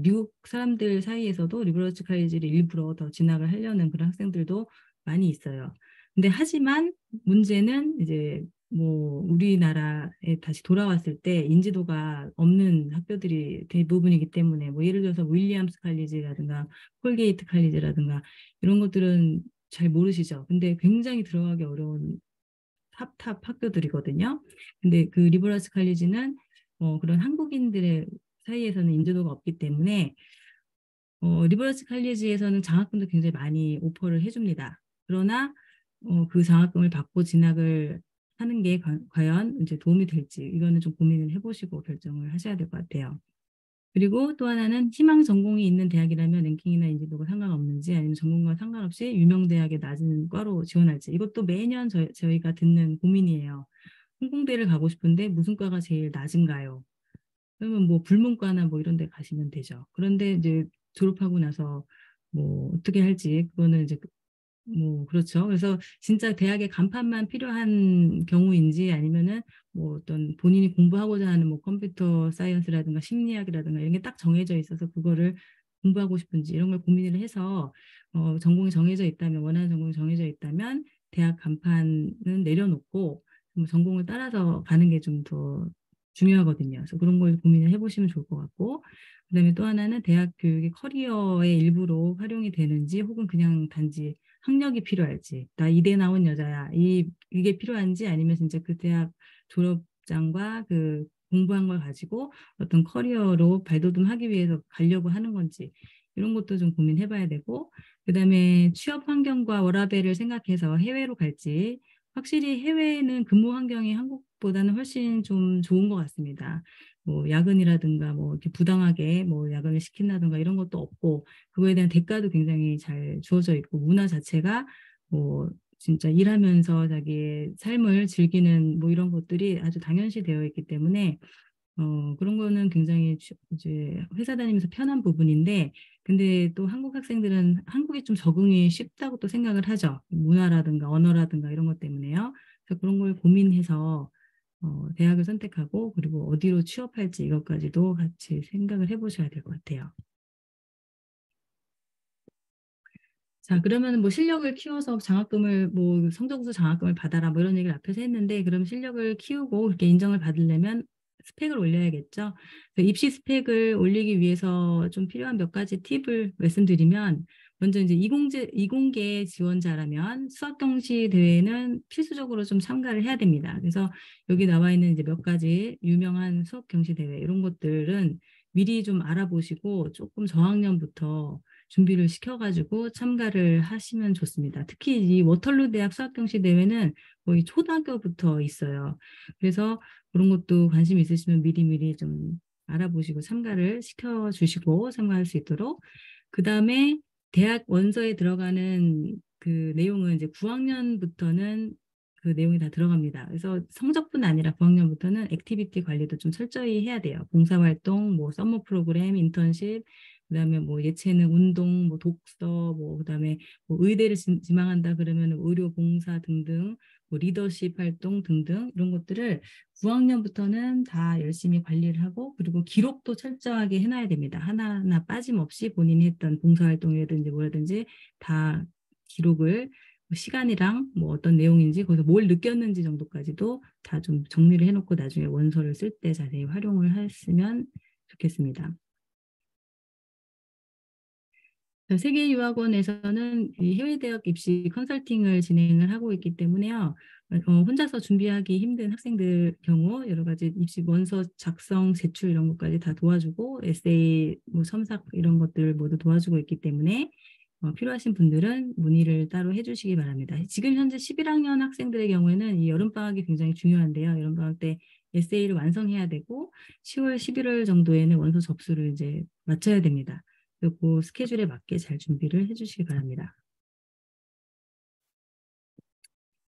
미국 사람들 사이에서도 리버럴 아츠 칼리지를 일부러 더 진학을 하려는 그런 학생들도 많이 있어요. 근데 하지만 문제는 이제 뭐 우리나라에 다시 돌아왔을 때 인지도가 없는 학교들이 대부분이기 때문에 뭐 예를 들어서 윌리엄스 칼리지라든가 콜게이트 칼리지라든가 이런 것들은 잘 모르시죠. 근데 굉장히 들어가기 어려운 탑 학교들이거든요. 근데 그 리버러스 칼리지는 그런 한국인들의 사이에서는 인지도가 없기 때문에 리버러스 칼리지에서는 장학금도 굉장히 많이 오퍼를 해줍니다. 그러나 그 장학금을 받고 진학을 하는 게 과연 이제 도움이 될지 이거는 좀 고민을 해보시고 결정을 하셔야 될 것 같아요. 그리고 또 하나는 희망 전공이 있는 대학이라면 랭킹이나 인지도가 상관없는지 아니면 전공과 상관없이 유명 대학의 낮은 과로 지원할지 이것도 매년 저희가 듣는 고민이에요. 홍콩대를 가고 싶은데 무슨 과가 제일 낮은가요? 그러면 뭐 불문과나 뭐 이런 데 가시면 되죠. 그런데 이제 졸업하고 나서 뭐 어떻게 할지 그거는 이제 뭐 그렇죠. 그래서 진짜 대학의 간판만 필요한 경우인지 아니면은 뭐 어떤 본인이 공부하고자 하는 뭐 컴퓨터 사이언스라든가 심리학이라든가 이런 게 딱 정해져 있어서 그거를 공부하고 싶은지 이런 걸 고민을 해서 전공이 정해져 있다면 원하는 전공이 정해져 있다면 대학 간판은 내려놓고 뭐 전공을 따라서 가는 게 좀 더 중요하거든요. 그래서 그런 걸 고민을 해보시면 좋을 것 같고 그다음에 또 하나는 대학 교육이 커리어의 일부로 활용이 되는지 혹은 그냥 단지 학력이 필요할지, 나 이대 나온 여자야, 이게 필요한지 아니면 진짜 그 대학 졸업장과 그 공부한 걸 가지고 어떤 커리어로 발돋움하기 위해서 가려고 하는 건지 이런 것도 좀 고민해봐야 되고 그다음에 취업 환경과 워라밸을 생각해서 해외로 갈지 확실히 해외는 근무 환경이 한국보다는 훨씬 좀 좋은 것 같습니다. 뭐 야근이라든가 뭐 이렇게 부당하게 뭐 야근을 시킨다든가 이런 것도 없고 그거에 대한 대가도 굉장히 잘 주어져 있고 문화 자체가 뭐 진짜 일하면서 자기의 삶을 즐기는 뭐 이런 것들이 아주 당연시 되어 있기 때문에 그런 거는 굉장히 이제 회사 다니면서 편한 부분인데, 근데 또 한국 학생들은 한국이 좀 적응이 쉽다고 또 생각을 하죠. 문화라든가 언어라든가 이런 것 때문에요. 그래서 그런 걸 고민해서 대학을 선택하고 그리고 어디로 취업할지 이것까지도 같이 생각을 해보셔야 될 것 같아요. 자, 그러면 뭐 실력을 키워서 장학금을 뭐 성적으로 장학금을 받아라 뭐 이런 얘기를 앞에서 했는데 그럼 실력을 키우고 그렇게 인정을 받으려면 스펙을 올려야겠죠. 그래서 입시 스펙을 올리기 위해서 좀 필요한 몇 가지 팁을 말씀드리면 먼저 이제 이공계 지원자라면 수학 경시 대회는 필수적으로 좀 참가를 해야 됩니다. 그래서 여기 나와 있는 이제 몇 가지 유명한 수학 경시 대회 이런 것들은 미리 좀 알아보시고 조금 저학년부터 준비를 시켜가지고 참가를 하시면 좋습니다. 특히 이 워털루 대학 수학경시 대회는 거의 초등학교부터 있어요. 그래서 그런 것도 관심 있으시면 미리미리 좀 알아보시고 참가를 시켜주시고 참가할 수 있도록. 그 다음에 대학 원서에 들어가는 그 내용은 이제 9학년부터는 그 내용이 다 들어갑니다. 그래서 성적뿐 아니라 9학년부터는 액티비티 관리도 좀 철저히 해야 돼요. 봉사활동, 뭐 서머 프로그램, 인턴십, 그다음에 뭐 예체능, 운동, 뭐 독서, 뭐 그다음에 뭐 의대를 지망한다 그러면 의료 봉사 등등, 뭐 리더십 활동 등등 이런 것들을 9학년부터는 다 열심히 관리를 하고 그리고 기록도 철저하게 해놔야 됩니다. 하나하나 빠짐없이 본인이 했던 봉사활동이라든지 뭐라든지 다 기록을 시간이랑 뭐 어떤 내용인지 거기서 뭘 느꼈는지 정도까지도 다 좀 정리를 해놓고 나중에 원서를 쓸 때 자세히 활용을 했으면 좋겠습니다. 세계유학원에서는 이 해외 대학 입시 컨설팅을 진행을 하고 있기 때문에요. 혼자서 준비하기 힘든 학생들 경우 여러 가지 입시 원서 작성, 제출 이런 것까지 다 도와주고 에세이, 뭐 첨삭 이런 것들 모두 도와주고 있기 때문에 필요하신 분들은 문의를 따로 해주시기 바랍니다. 지금 현재 11학년 학생들의 경우에는 이 여름방학이 굉장히 중요한데요. 여름방학 때 에세이를 완성해야 되고 10월, 11월 정도에는 원서 접수를 이제 마쳐야 됩니다. 그리고 스케줄에 맞게 잘 준비를 해주시기 바랍니다.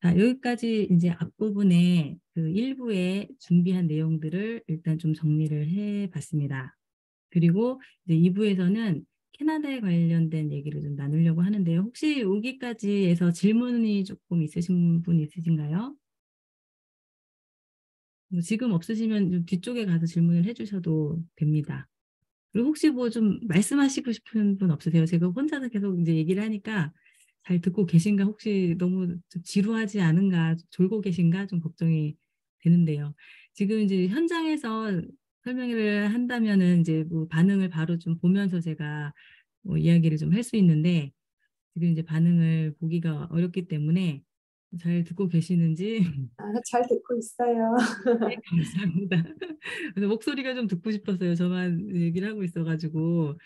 자, 여기까지 이제 앞부분에 그 일부에 준비한 내용들을 일단 좀 정리를 해봤습니다. 그리고 이제 2부에서는 캐나다에 관련된 얘기를 좀 나누려고 하는데요. 혹시 여기까지 해서 질문이 조금 있으신 분 있으신가요? 뭐 지금 없으시면 좀 뒤쪽에 가서 질문을 해주셔도 됩니다. 그리고 혹시 뭐 좀 말씀하시고 싶은 분 없으세요? 제가 혼자서 계속 이제 얘기를 하니까 잘 듣고 계신가 혹시 너무 좀 지루하지 않은가 졸고 계신가 좀 걱정이 되는데요. 지금 이제 현장에서 설명을 한다면은 이제 뭐 반응을 바로 좀 보면서 제가 뭐 이야기를 좀 할 수 있는데 지금 이제 반응을 보기가 어렵기 때문에 잘 듣고 계시는지 잘 듣고 있어요. 네, 감사합니다. 그래서 목소리가 좀 듣고 싶었어요. 저만 얘기를 하고 있어가지고.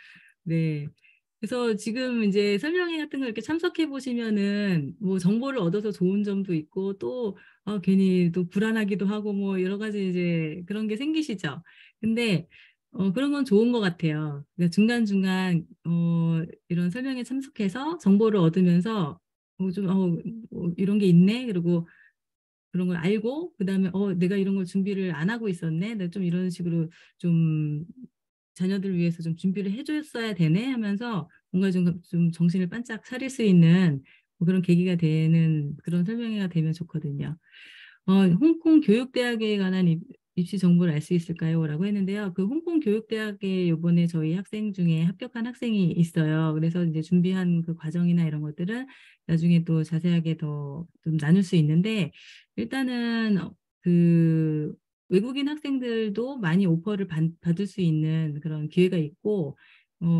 네. 그래서 지금 이제 설명회 같은 거 이렇게 참석해 보시면은 뭐 정보를 얻어서 좋은 점도 있고 또 괜히 또 불안하기도 하고 뭐 여러 가지 이제 그런 게 생기시죠. 근데 그런 건 좋은 것 같아요. 그러니까 중간중간 이런 설명에 참석해서 정보를 얻으면서 이런 게 있네. 그리고 그런 걸 알고 그다음에 내가 이런 걸 준비를 안 하고 있었네. 내가 좀 이런 식으로 좀 자녀들 위해서 좀 준비를 해줬어야 되네 하면서 뭔가 좀 정신을 반짝 차릴 수 있는 뭐 그런 계기가 되는 그런 설명회가 되면 좋거든요. 홍콩 교육대학에 관한 입시 정보를 알 수 있을까요? 라고 했는데요. 그 홍콩 교육대학에 요번에 저희 학생 중에 합격한 학생이 있어요. 그래서 이제 준비한 그 과정이나 이런 것들은 나중에 또 자세하게 더 좀 나눌 수 있는데 일단은 그 외국인 학생들도 많이 오퍼를 받을 수 있는 그런 기회가 있고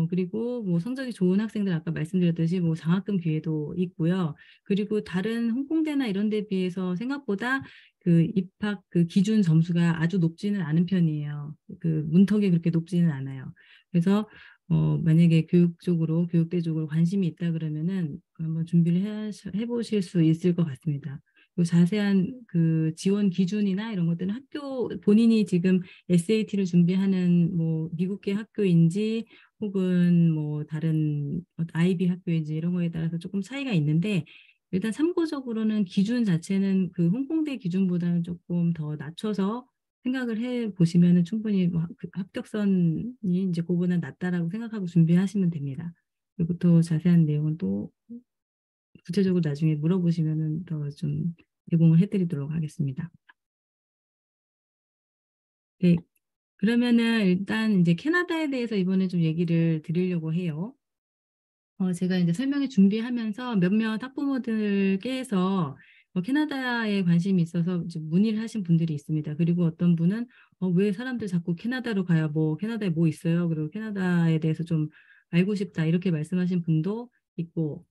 그리고 뭐 성적이 좋은 학생들 아까 말씀드렸듯이 뭐 장학금 기회도 있고요. 그리고 다른 홍콩대나 이런 데 비해서 생각보다 그 입학 그 기준 점수가 아주 높지는 않은 편이에요. 그 문턱이 그렇게 높지는 않아요. 그래서 만약에 교육대 쪽으로 관심이 있다 그러면은 한번 준비를 해보실 수 있을 것 같습니다. 또 자세한 그 지원 기준이나 이런 것들은 학교 본인이 지금 SAT를 준비하는 뭐 미국계 학교인지 혹은 뭐 다른 IB 학교인지 이런 거에 따라서 조금 차이가 있는데 일단 참고적으로는 기준 자체는 그 홍콩대 기준보다는 조금 더 낮춰서 생각을 해 보시면은 충분히 뭐 합격선이 이제 그거보다 낮다라고 생각하고 준비하시면 됩니다. 그리고 또 자세한 내용은 또 구체적으로 나중에 물어보시면은 더 좀 제공을 해드리도록 하겠습니다. 네, 그러면은 일단 이제 캐나다에 대해서 이번에 좀 얘기를 드리려고 해요. 제가 이제 설명회 준비하면서 몇몇 학부모들께서 캐나다에 관심이 있어서 이제 문의를 하신 분들이 있습니다. 그리고 어떤 분은 왜 사람들 자꾸 캐나다로 가요? 뭐 캐나다에 뭐 있어요? 그리고 캐나다에 대해서 좀 알고 싶다 이렇게 말씀하신 분도 있고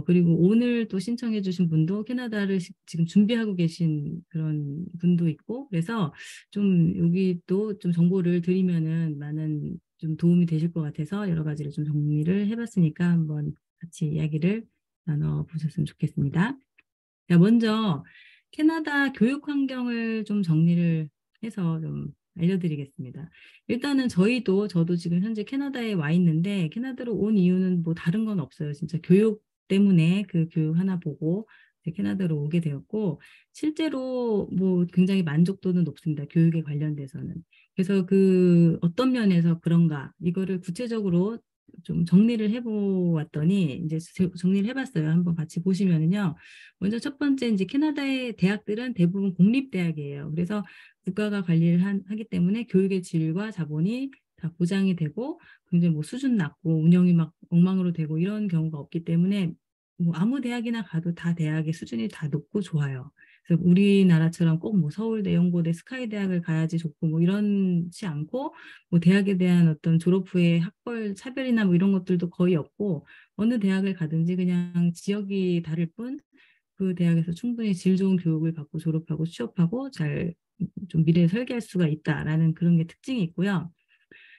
그리고 오늘 또 신청해 주신 분도 캐나다를 지금 준비하고 계신 그런 분도 있고 그래서 좀 여기 또 좀 정보를 드리면은 많은 좀 도움이 되실 것 같아서 여러 가지를 좀 정리를 해봤으니까 한번 같이 이야기를 나눠보셨으면 좋겠습니다. 자, 먼저 캐나다 교육 환경을 좀 정리를 해서 좀 알려드리겠습니다. 일단은 저도 지금 현재 캐나다에 와 있는데 캐나다로 온 이유는 뭐 다른 건 없어요. 진짜 교육 때문에 그 교육 하나 보고 이제 캐나다로 오게 되었고 실제로 뭐 굉장히 만족도는 높습니다. 교육에 관련돼서는. 그래서 그 어떤 면에서 그런가 이거를 구체적으로 좀 정리를 해보았더니 이제 정리를 해봤어요. 한번 같이 보시면은요. 먼저 첫 번째 이제 캐나다의 대학들은 대부분 공립대학이에요. 그래서 국가가 관리를 하기 때문에 교육의 질과 자본이 다 보장이 되고 굉장히 뭐 수준 낮고 운영이 막 엉망으로 되고 이런 경우가 없기 때문에 뭐 아무 대학이나 가도 다 대학의 수준이 다 높고 좋아요. 그래서 우리나라처럼 꼭 뭐 서울대, 연고대, 스카이대학을 가야지 좋고 뭐 이런지 않고 뭐 대학에 대한 어떤 졸업 후에 학벌 차별이나 뭐 이런 것들도 거의 없고 어느 대학을 가든지 그냥 지역이 다를 뿐 그 대학에서 충분히 질 좋은 교육을 받고 졸업하고 취업하고 잘 좀 미래에 설계할 수가 있다라는 그런 게 특징이 있고요.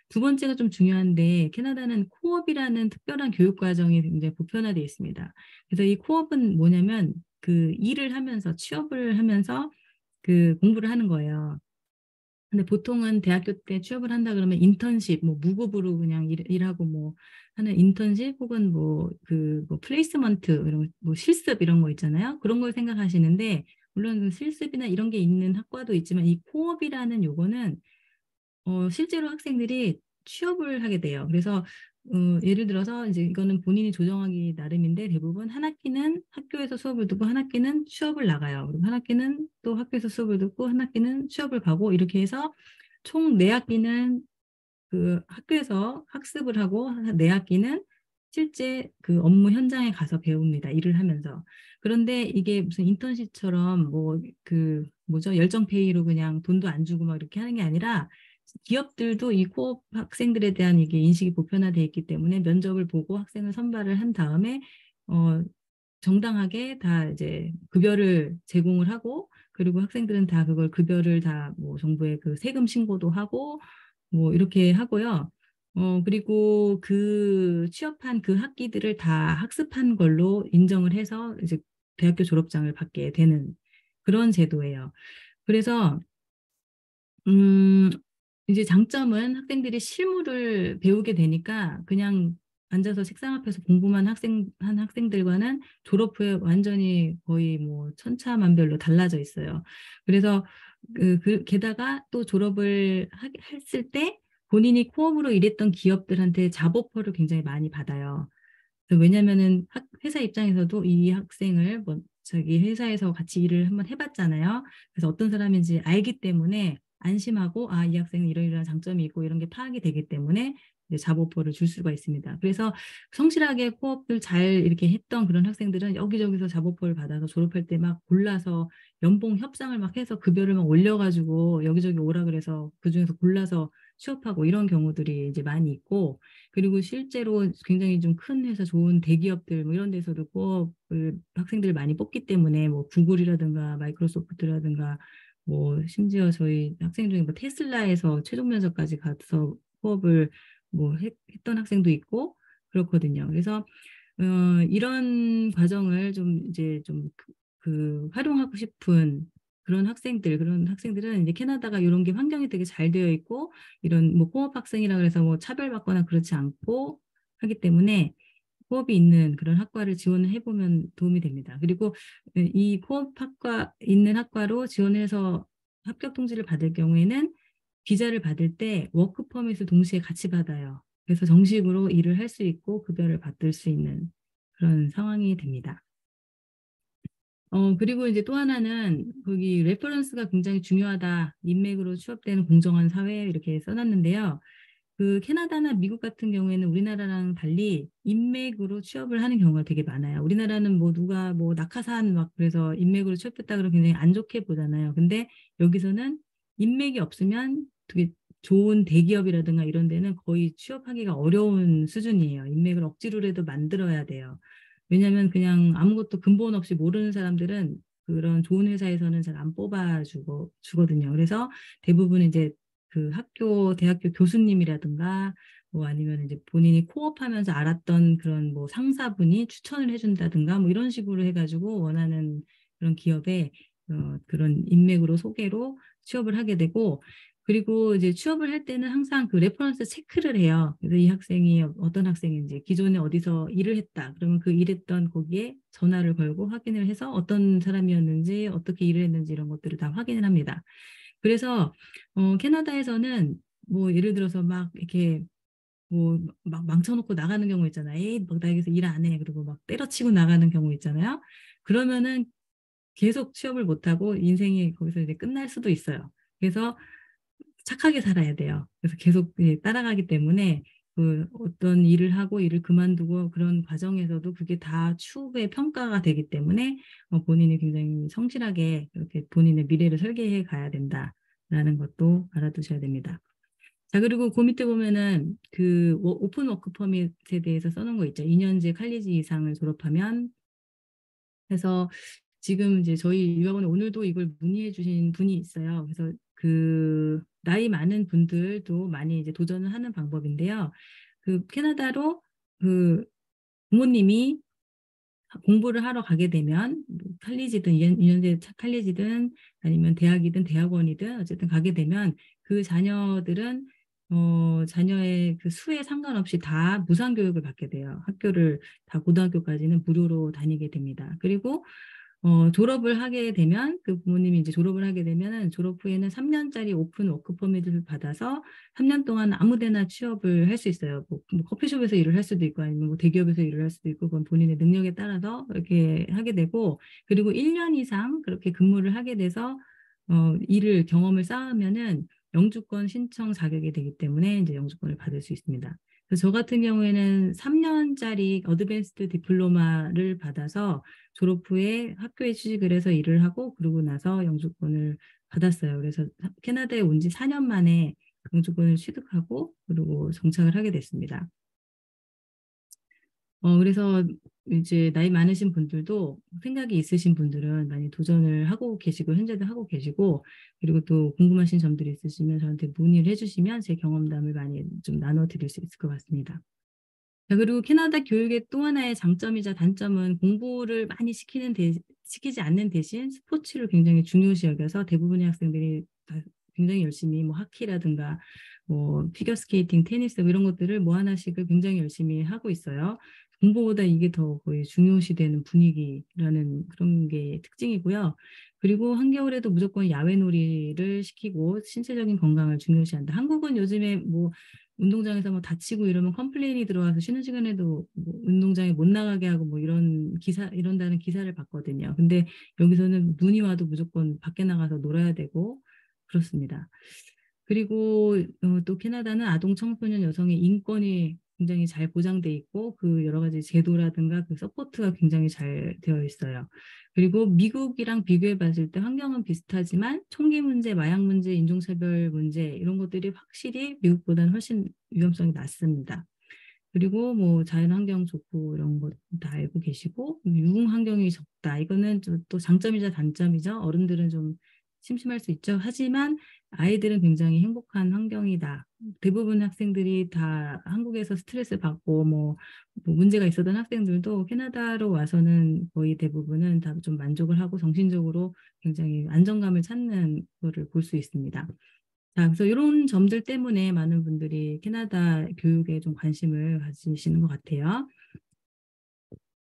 두 번째가 좀 중요한데 캐나다는 코업이라는 특별한 교육 과정이 굉장히 보편화되어 있습니다. 그래서 이 코업은 뭐냐면 그 일을 하면서 취업을 하면서 그 공부를 하는 거예요. 근데 보통은 대학교 때 취업을 한다 그러면 인턴십, 뭐 무급으로 그냥 일하고 뭐 하는 인턴십 혹은 뭐 그 뭐 플레이스먼트 이런 뭐 실습 이런 거 있잖아요. 그런 걸 생각하시는데 물론 그 실습이나 이런 게 있는 학과도 있지만 이 코업이라는 요거는 실제로 학생들이 취업을 하게 돼요. 그래서 예를 들어서 이제 이거는 본인이 조정하기 나름인데 대부분 한 학기는 학교에서 수업을 듣고 한 학기는 취업을 나가요. 그리고 한 학기는 또 학교에서 수업을 듣고 한 학기는 취업을 가고 이렇게 해서 총 네 학기는 그 학교에서 학습을 하고 네 학기는 실제 그 업무 현장에 가서 배웁니다. 일을 하면서. 그런데 이게 무슨 인턴십처럼 뭐 그 뭐죠? 열정페이로 그냥 돈도 안 주고 막 이렇게 하는 게 아니라 기업들도 이 코업 학생들에 대한 이게 인식이 보편화되어 있기 때문에 면접을 보고 학생을 선발을 한 다음에 어 정당하게 다 이제 급여를 제공을 하고 그리고 학생들은 다 그걸 급여를 다 뭐 정부에 그 세금 신고도 하고 뭐 이렇게 하고요. 그리고 그 취업한 그 학기들을 다 학습한 걸로 인정을 해서 이제 대학교 졸업장을 받게 되는 그런 제도예요. 그래서 음, 이제 장점은 학생들이 실무를 배우게 되니까 그냥 앉아서 책상 앞에서 공부만 한 학생들과는 졸업 후에 완전히 거의 뭐 천차만별로 달라져 있어요. 그래서 게다가 또 졸업을 했을 때 본인이 코업으로 일했던 기업들한테 잡 오퍼를 굉장히 많이 받아요. 왜냐면은 회사 입장에서도 이 학생을 뭐 자기 회사에서 같이 일을 한번 해봤잖아요. 그래서 어떤 사람인지 알기 때문에 안심하고 아, 이 학생은 이러이러한 장점이 있고 이런 게 파악이 되기 때문에 이제 잡오퍼를 줄 수가 있습니다. 그래서 성실하게 코업을 잘 이렇게 했던 그런 학생들은 여기저기서 잡오퍼를 받아서 졸업할 때 막 골라서 연봉 협상을 막 해서 급여를 막 올려가지고 여기저기 오라 그래서 그중에서 골라서 취업하고 이런 경우들이 이제 많이 있고 그리고 실제로 굉장히 좀 큰 회사 좋은 대기업들 뭐 이런 데서도 코업을 학생들을 많이 뽑기 때문에 뭐 구글이라든가 마이크로소프트라든가 뭐 심지어 저희 학생 중에 뭐 테슬라에서 최종 면접까지 가서 코업을 뭐 했던 학생도 있고 그렇거든요. 그래서 이런 과정을 좀 이제 좀 활용하고 싶은 그런 학생들은 이제 캐나다가 이런 게 환경이 되게 잘 되어 있고 이런 뭐 공업 학생이라 그래서 뭐 차별받거나 그렇지 않고 하기 때문에 코업이 있는 그런 학과를 지원을 해보면 도움이 됩니다. 그리고 이 코업 학과 있는 학과로 지원해서 합격 통지를 받을 경우에는 비자를 받을 때 워크 퍼밋을 동시에 같이 받아요. 그래서 정식으로 일을 할 수 있고 급여를 받을 수 있는 그런 상황이 됩니다. 그리고 이제 또 하나는 거기 레퍼런스가 굉장히 중요하다. 인맥으로 취업되는 공정한 사회 이렇게 써놨는데요. 캐나다나 미국 같은 경우에는 우리나라랑 달리 인맥으로 취업을 하는 경우가 되게 많아요. 우리나라는 뭐 누가 뭐 낙하산 막 그래서 인맥으로 취업했다 그러면 굉장히 안 좋게 보잖아요. 근데 여기서는 인맥이 없으면 되게 좋은 대기업이라든가 이런 데는 거의 취업하기가 어려운 수준이에요. 인맥을 억지로라도 만들어야 돼요. 왜냐하면 그냥 아무것도 근본 없이 모르는 사람들은 그런 좋은 회사에서는 잘 안 주거든요. 그래서 대부분 이제 대학교 교수님이라든가 뭐 아니면 이제 본인이 코업하면서 알았던 그런 뭐 상사분이 추천을 해준다든가 뭐 이런 식으로 해가지고 원하는 그런 기업에 그런 인맥으로 소개로 취업을 하게 되고 그리고 이제 취업을 할 때는 항상 그 레퍼런스 체크를 해요. 그래서 이 학생이 어떤 학생인지 기존에 어디서 일을 했다. 그러면 그 일했던 거기에 전화를 걸고 확인을 해서 어떤 사람이었는지 어떻게 일을 했는지 이런 것들을 다 확인을 합니다. 그래서 캐나다에서는 뭐 예를 들어서 막 이렇게 뭐 막 망쳐놓고 나가는 경우 있잖아요. 에이, 막 나 여기서 일 안 해. 그리고 막 때려치고 나가는 경우 있잖아요. 그러면은 계속 취업을 못하고 인생이 거기서 이제 끝날 수도 있어요. 그래서 착하게 살아야 돼요. 그래서 계속 따라가기 때문에 어떤 일을 하고 일을 그만두고 그런 과정에서도 그게 다 추후에 평가가 되기 때문에 본인이 굉장히 성실하게 이렇게 본인의 미래를 설계해 가야 된다라는 것도 알아두셔야 됩니다. 자, 그리고 그 밑에 보면은 오픈 워크 퍼밋에 대해서 써놓은 거 있죠. 2년제 칼리지 이상을 졸업하면 해서 지금 이제 저희 유학원에 오늘도 이걸 문의해 주신 분이 있어요. 그래서 나이 많은 분들도 많이 이제 도전을 하는 방법인데요. 캐나다로 부모님이 공부를 하러 가게 되면 칼리지든 2년제 칼리지든 아니면 대학이든 대학원이든 어쨌든 가게 되면 그 자녀들은 자녀의 수에 상관없이 다 무상 교육을 받게 돼요. 학교를 다 고등학교까지는 무료로 다니게 됩니다. 그리고 졸업을 하게 되면 그 부모님이 이제 졸업을 하게 되면은 졸업 후에는 3년짜리 오픈 워크 퍼밋을 받아서 3년 동안 아무 데나 취업을 할 수 있어요. 뭐 커피숍에서 일을 할 수도 있고 아니면 뭐 대기업에서 일을 할 수도 있고 그건 본인의 능력에 따라서 이렇게 하게 되고 그리고 1년 이상 그렇게 근무를 하게 돼서 경험을 쌓으면은 영주권 신청 자격이 되기 때문에 이제 영주권을 받을 수 있습니다. 그래서 저 같은 경우에는 3년짜리 어드밴스드 디플로마를 받아서 졸업 후에 학교에 취직을 해서 일을 하고 그러고 나서 영주권을 받았어요. 그래서 캐나다에 온 지 4년 만에 영주권을 취득하고 그리고 정착을 하게 됐습니다. 그래서 이제 나이 많으신 분들도 생각이 있으신 분들은 많이 도전을 하고 계시고 현재도 하고 계시고 그리고 또 궁금하신 점들이 있으시면 저한테 문의를 해주시면 제 경험담을 많이 좀 나눠드릴 수 있을 것 같습니다. 자, 그리고 캐나다 교육의 또 하나의 장점이자 단점은 공부를 많이 시키지 않는 대신 스포츠를 굉장히 중요시 여겨서 대부분의 학생들이 다 굉장히 열심히 뭐 하키라든가 뭐 피겨스케이팅, 테니스 뭐 이런 것들을 뭐 하나씩을 굉장히 열심히 하고 있어요. 공부보다 이게 더 거의 중요시되는 분위기라는 그런 게 특징이고요. 그리고 한겨울에도 무조건 야외 놀이를 시키고 신체적인 건강을 중요시한다. 한국은 요즘에 뭐 운동장에서 뭐 다치고 이러면 컴플레인이 들어와서 쉬는 시간에도 뭐 운동장에 못 나가게 하고 뭐 이런다는 기사를 봤거든요. 근데 여기서는 눈이 와도 무조건 밖에 나가서 놀아야 되고 그렇습니다. 그리고 또 캐나다는 아동 청소년 여성의 인권이 굉장히 잘 보장돼 있고 여러 가지 제도라든가 서포트가 굉장히 잘 되어 있어요. 그리고 미국이랑 비교해 봤을 때 환경은 비슷하지만 총기 문제, 마약 문제, 인종차별 문제 이런 것들이 확실히 미국보다는 훨씬 위험성이 낮습니다. 그리고 뭐 자연환경 좋고 이런 것 다 알고 계시고 유흥 환경이 적다. 이거는 또 장점이자 단점이죠. 어른들은 좀 심심할 수 있죠. 하지만 아이들은 굉장히 행복한 환경이다. 대부분 학생들이 다 한국에서 스트레스 받고 뭐 문제가 있었던 학생들도 캐나다로 와서는 거의 대부분은 다 좀 만족을 하고 정신적으로 굉장히 안정감을 찾는 거를 볼 수 있습니다. 자, 그래서 이런 점들 때문에 많은 분들이 캐나다 교육에 좀 관심을 가지시는 것 같아요.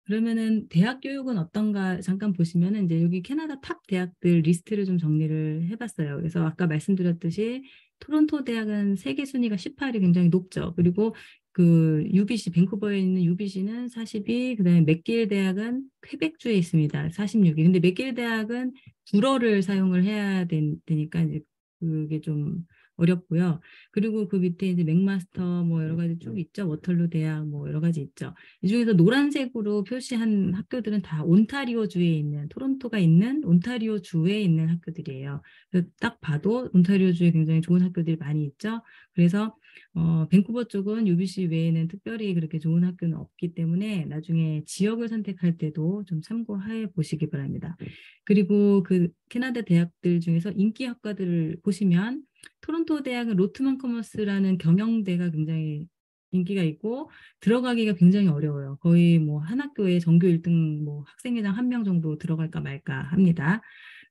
그러면은 대학 교육은 어떤가 잠깐 보시면은 이제 여기 캐나다 탑 대학들 리스트를 좀 정리를 해봤어요. 그래서 아까 말씀드렸듯이 토론토 대학은 세계 순위가 18이 굉장히 높죠. 그리고 그 UBC 밴쿠버에 있는 UBC는 42, 그다음에 맥길 대학은 퀘벡주에 있습니다. 46위. 근데 맥길 대학은 불어를 사용을 해야 되니까 이제 그게 좀 어렵고요. 그리고 그 밑에 이제 맥마스터 뭐 여러 가지 쭉 있죠. 워털루 대학 뭐 여러 가지 있죠. 이 중에서 노란색으로 표시한 학교들은 다 온타리오 주에 있는 토론토가 있는 온타리오 주에 있는 학교들이에요. 그래서 딱 봐도 온타리오 주에 굉장히 좋은 학교들이 많이 있죠. 그래서 밴쿠버 쪽은 UBC 외에는 특별히 그렇게 좋은 학교는 없기 때문에 나중에 지역을 선택할 때도 좀 참고해 보시기 바랍니다. 그리고 그 캐나다 대학들 중에서 인기 학과들을 보시면 토론토 대학은 로트먼 커머스라는 경영대가 굉장히 인기가 있고 들어가기가 굉장히 어려워요. 거의 뭐 한 학교에 전교 1등 뭐 학생회장 한 명 정도 들어갈까 말까 합니다.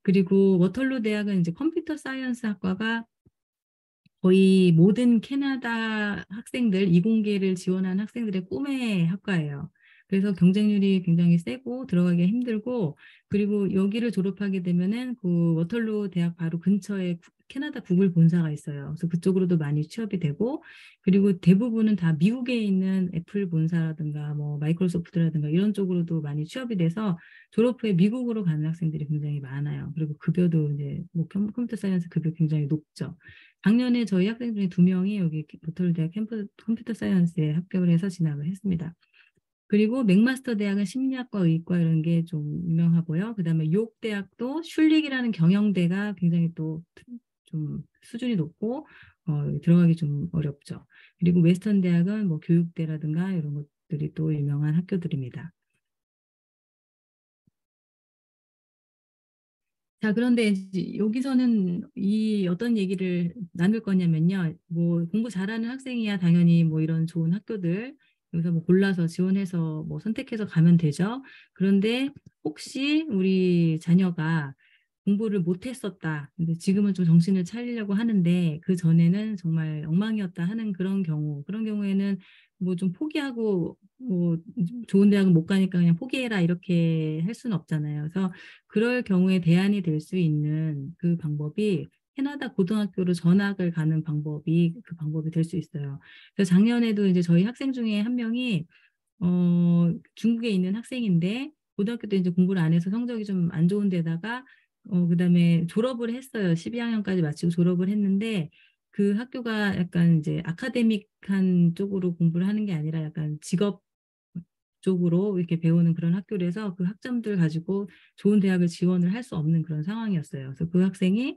그리고 워털루 대학은 이제 컴퓨터 사이언스 학과가 거의 모든 캐나다 학생들, 이공계를 지원한 학생들의 꿈의 학과예요. 그래서 경쟁률이 굉장히 세고 들어가기 힘들고, 그리고 여기를 졸업하게 되면은 그 워털루 대학 바로 근처에 캐나다 구글 본사가 있어요. 그래서 그쪽으로도 많이 취업이 되고, 그리고 대부분은 다 미국에 있는 애플 본사라든가 뭐 마이크로소프트라든가 이런 쪽으로도 많이 취업이 돼서 졸업 후에 미국으로 가는 학생들이 굉장히 많아요. 그리고 급여도 이제 뭐 컴퓨터 사이언스 급여 굉장히 높죠. 작년에 저희 학생 중에 2명이 여기 보톨 대학 컴퓨터 사이언스에 합격을 해서 진학을 했습니다. 그리고 맥마스터 대학은 심리학과, 의과 이런 게 좀 유명하고요. 그다음에 욕 대학도 슐릭이라는 경영대가 굉장히 또 좀 수준이 높고 들어가기 좀 어렵죠. 그리고 웨스턴 대학은 뭐 교육대라든가 이런 것들이 또 유명한 학교들입니다. 자, 그런데 이제 여기서는 이 어떤 얘기를 나눌 거냐면요. 뭐 공부 잘하는 학생이야 당연히 뭐 이런 좋은 학교들 여기서 뭐 골라서 지원해서 뭐 선택해서 가면 되죠. 그런데 혹시 우리 자녀가 공부를 못했었다. 근데 지금은 좀 정신을 차리려고 하는데 그 전에는 정말 엉망이었다 하는 그런 경우, 그런 경우에는 뭐 좀 포기하고 뭐 좋은 대학은 못 가니까 그냥 포기해라 이렇게 할 수는 없잖아요. 그래서 그럴 경우에 대안이 될 수 있는 그 방법이 캐나다 고등학교로 전학을 가는 방법이 그 방법이 될 수 있어요. 그래서 작년에도 이제 저희 학생 중에 한 명이 중국에 있는 학생인데 고등학교 때 이제 공부를 안 해서 성적이 좀 안 좋은 데다가 그다음에 졸업을 했어요. 12학년까지 마치고 졸업을 했는데 그 학교가 약간 이제 아카데믹한 쪽으로 공부를 하는 게 아니라 약간 직업 쪽으로 이렇게 배우는 그런 학교라서 그 학점들 가지고 좋은 대학을 지원을 할 수 없는 그런 상황이었어요. 그래서 그 학생이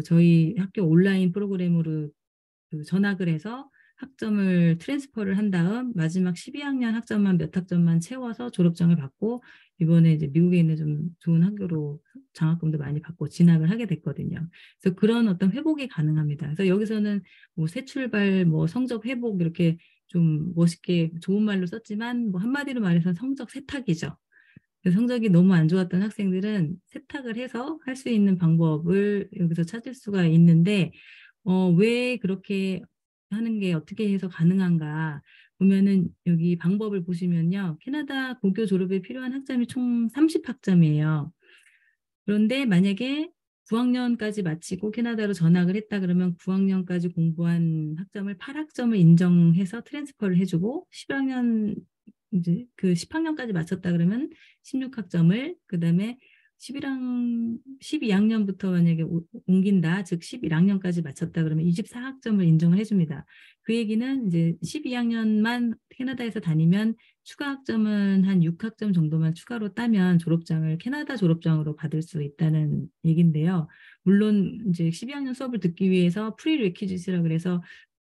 저희 학교 온라인 프로그램으로 그 전학을 해서 학점을 트랜스퍼를 한 다음 마지막 12학년 학점만 몇 학점만 채워서 졸업장을 받고 이번에 이제 미국에 있는 좀 좋은 학교로 장학금도 많이 받고 진학을 하게 됐거든요. 그래서 그런 어떤 회복이 가능합니다. 그래서 여기서는 뭐 새 출발, 뭐 성적 회복 이렇게 좀 멋있게 좋은 말로 썼지만 뭐 한마디로 말해서 성적 세탁이죠. 성적이 너무 안 좋았던 학생들은 세탁을 해서 할 수 있는 방법을 여기서 찾을 수가 있는데 왜 그렇게 하는 게 어떻게 해서 가능한가 보면은 여기 방법을 보시면요. 캐나다 고교 졸업에 필요한 학점이 총 30학점이에요. 그런데 만약에 9학년까지 마치고 캐나다로 전학을 했다 그러면 9학년까지 공부한 학점을 8학점을 인정해서 트랜스퍼를 해주고 10학년 이제 그 10학년까지 마쳤다 그러면 16학점을 그다음에 12학년부터 만약에 옮긴다. 즉 11학년까지 마쳤다 그러면 24학점을 인정을 해줍니다. 그 얘기는 이제 12학년만 캐나다에서 다니면 추가 학점은 한 6학점 정도만 추가로 따면 졸업장을 캐나다 졸업장으로 받을 수 있다는 얘긴데요. 물론 이제 12학년 수업을 듣기 위해서 프리레퀴짓이라 그래서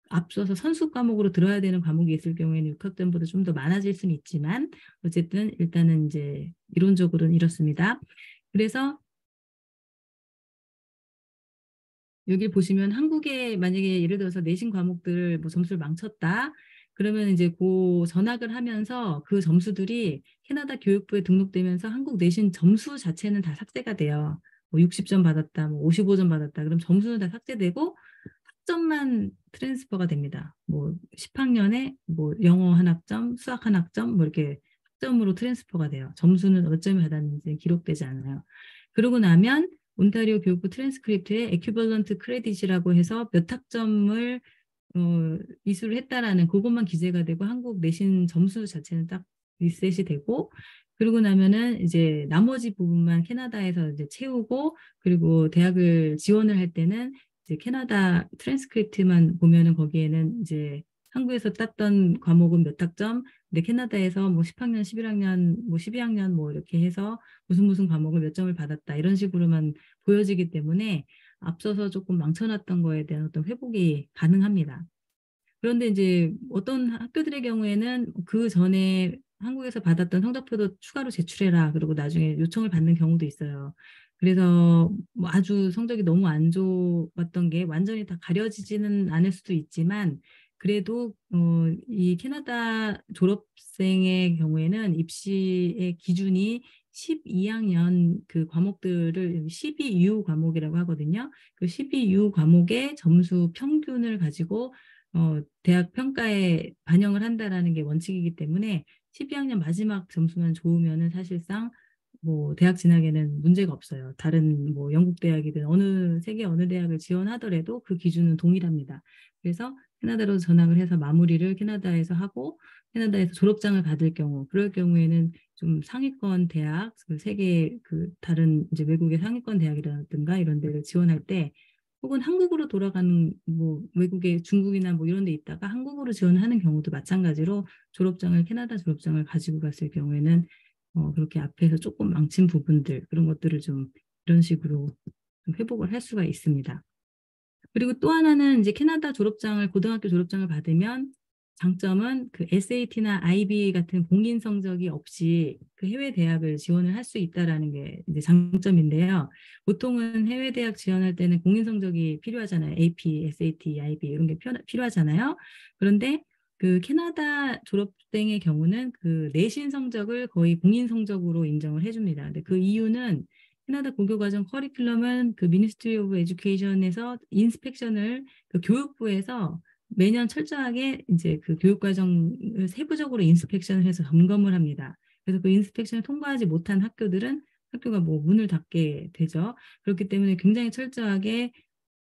앞서서 선수 과목으로 들어야 되는 과목이 있을 경우에는 6학점보다 좀 더 많아질 수는 있지만 어쨌든 일단은 이제 이론적으로는 이렇습니다. 그래서 여기 보시면 한국에 만약에 예를 들어서 내신 과목들 뭐 점수를 망쳤다. 그러면 이제 그 전학을 하면서 그 점수들이 캐나다 교육부에 등록되면서 한국 내신 점수 자체는 다 삭제가 돼요. 뭐 60점 받았다, 뭐 55점 받았다. 그럼 점수는 다 삭제되고 학점만 트랜스퍼가 됩니다. 뭐 10학년에 뭐 영어 한 학점, 수학 한 학점, 뭐 이렇게 학점으로 트랜스퍼가 돼요. 점수는 몇 점을 받았는지 기록되지 않아요. 그러고 나면 온타리오 교육부 트랜스크립트에 에퀴벌런트 크레딧이라고 해서 몇 학점을 이수를 했다라는 그것만 기재가 되고 한국 내신 점수 자체는 딱 리셋이 되고 그러고 나면은 이제 나머지 부분만 캐나다에서 이제 채우고 그리고 대학을 지원을 할 때는 이제 캐나다 트랜스크립트만 보면은 거기에는 이제 한국에서 땄던 과목은 몇 학점, 근데 캐나다에서 뭐 10학년, 11학년, 뭐 12학년 뭐 이렇게 해서 무슨 과목을 몇 점을 받았다 이런 식으로만 보여지기 때문에 앞서서 조금 망쳐놨던 거에 대한 어떤 회복이 가능합니다. 그런데 이제 어떤 학교들의 경우에는 그 전에 한국에서 받았던 성적표도 추가로 제출해라. 그리고 나중에 요청을 받는 경우도 있어요. 그래서 뭐 아주 성적이 너무 안 좋았던 게 완전히 다 가려지지는 않을 수도 있지만 그래도 이 캐나다 졸업생의 경우에는 입시의 기준이 12학년 그 과목들을 12U 과목이라고 하거든요. 그 12U 과목의 점수 평균을 가지고 대학 평가에 반영을 한다라는 게 원칙이기 때문에 12학년 마지막 점수만 좋으면은 사실상 뭐 대학 진학에는 문제가 없어요. 다른 뭐 영국 대학이든 어느 세계 어느 대학을 지원하더라도 그 기준은 동일합니다. 그래서 캐나다로 전학을 해서 마무리를 캐나다에서 하고 캐나다에서 졸업장을 받을 경우 그럴 경우에는 좀 상위권 대학 그 세계 그 다른 이제 외국의 상위권 대학이라든가 이런 데를 지원할 때 혹은 한국으로 돌아가는 뭐 외국에 중국이나 뭐 이런 데 있다가 한국으로 지원하는 경우도 마찬가지로 졸업장을 캐나다 졸업장을 가지고 갔을 경우에는 그렇게 앞에서 조금 망친 부분들 그런 것들을 좀 이런 식으로 좀 회복을 할 수가 있습니다. 그리고 또 하나는 이제 캐나다 졸업장을 고등학교 졸업장을 받으면 장점은 그 SAT나 IB 같은 공인 성적이 없이 그 해외 대학을 지원을 할 수 있다라는 게 이제 장점인데요. 보통은 해외 대학 지원할 때는 공인 성적이 필요하잖아요. AP, SAT, IB 이런 게 필요하잖아요. 그런데 그 캐나다 졸업생의 경우는 그 내신 성적을 거의 공인 성적으로 인정을 해줍니다. 근데 그 이유는 캐나다 고교과정 커리큘럼은 그 미니스트리 오브 에듀케이션에서 인스펙션을 그 교육부에서 매년 철저하게 이제 그 교육과정을 세부적으로 인스펙션을 해서 점검을 합니다. 그래서 그 인스펙션을 통과하지 못한 학교들은 학교가 뭐 문을 닫게 되죠. 그렇기 때문에 굉장히 철저하게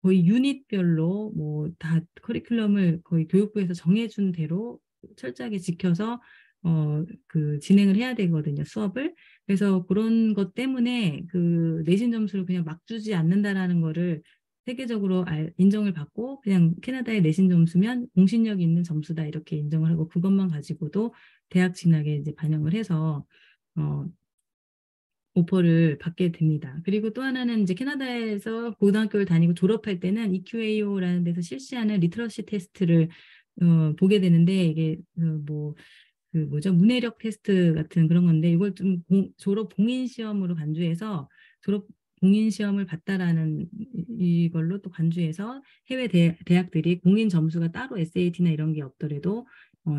거의 유닛별로 뭐 다 커리큘럼을 거의 교육부에서 정해준 대로 철저하게 지켜서 그 진행을 해야 되거든요, 수업을. 그래서 그런 것 때문에 그 내신 점수를 그냥 막 주지 않는다라는 거를 세계적으로 인정을 받고 그냥 캐나다의 내신 점수면 공신력 있는 점수다 이렇게 인정을 하고 그것만 가지고도 대학 진학에 이제 반영을 해서 어, 오퍼를 받게 됩니다. 그리고 또 하나는 이제 캐나다에서 고등학교를 다니고 졸업할 때는 EQAO라는 데서 실시하는 리트러시 테스트를 보게 되는데 이게 그 뭐죠? 문해력 테스트 같은 그런 건데 이걸 좀 졸업 공인 시험으로 간주해서 졸업 공인 시험을 봤다라는 이걸로 또 간주해서 해외 대학들이 공인 점수가 따로 SAT나 이런 게 없더라도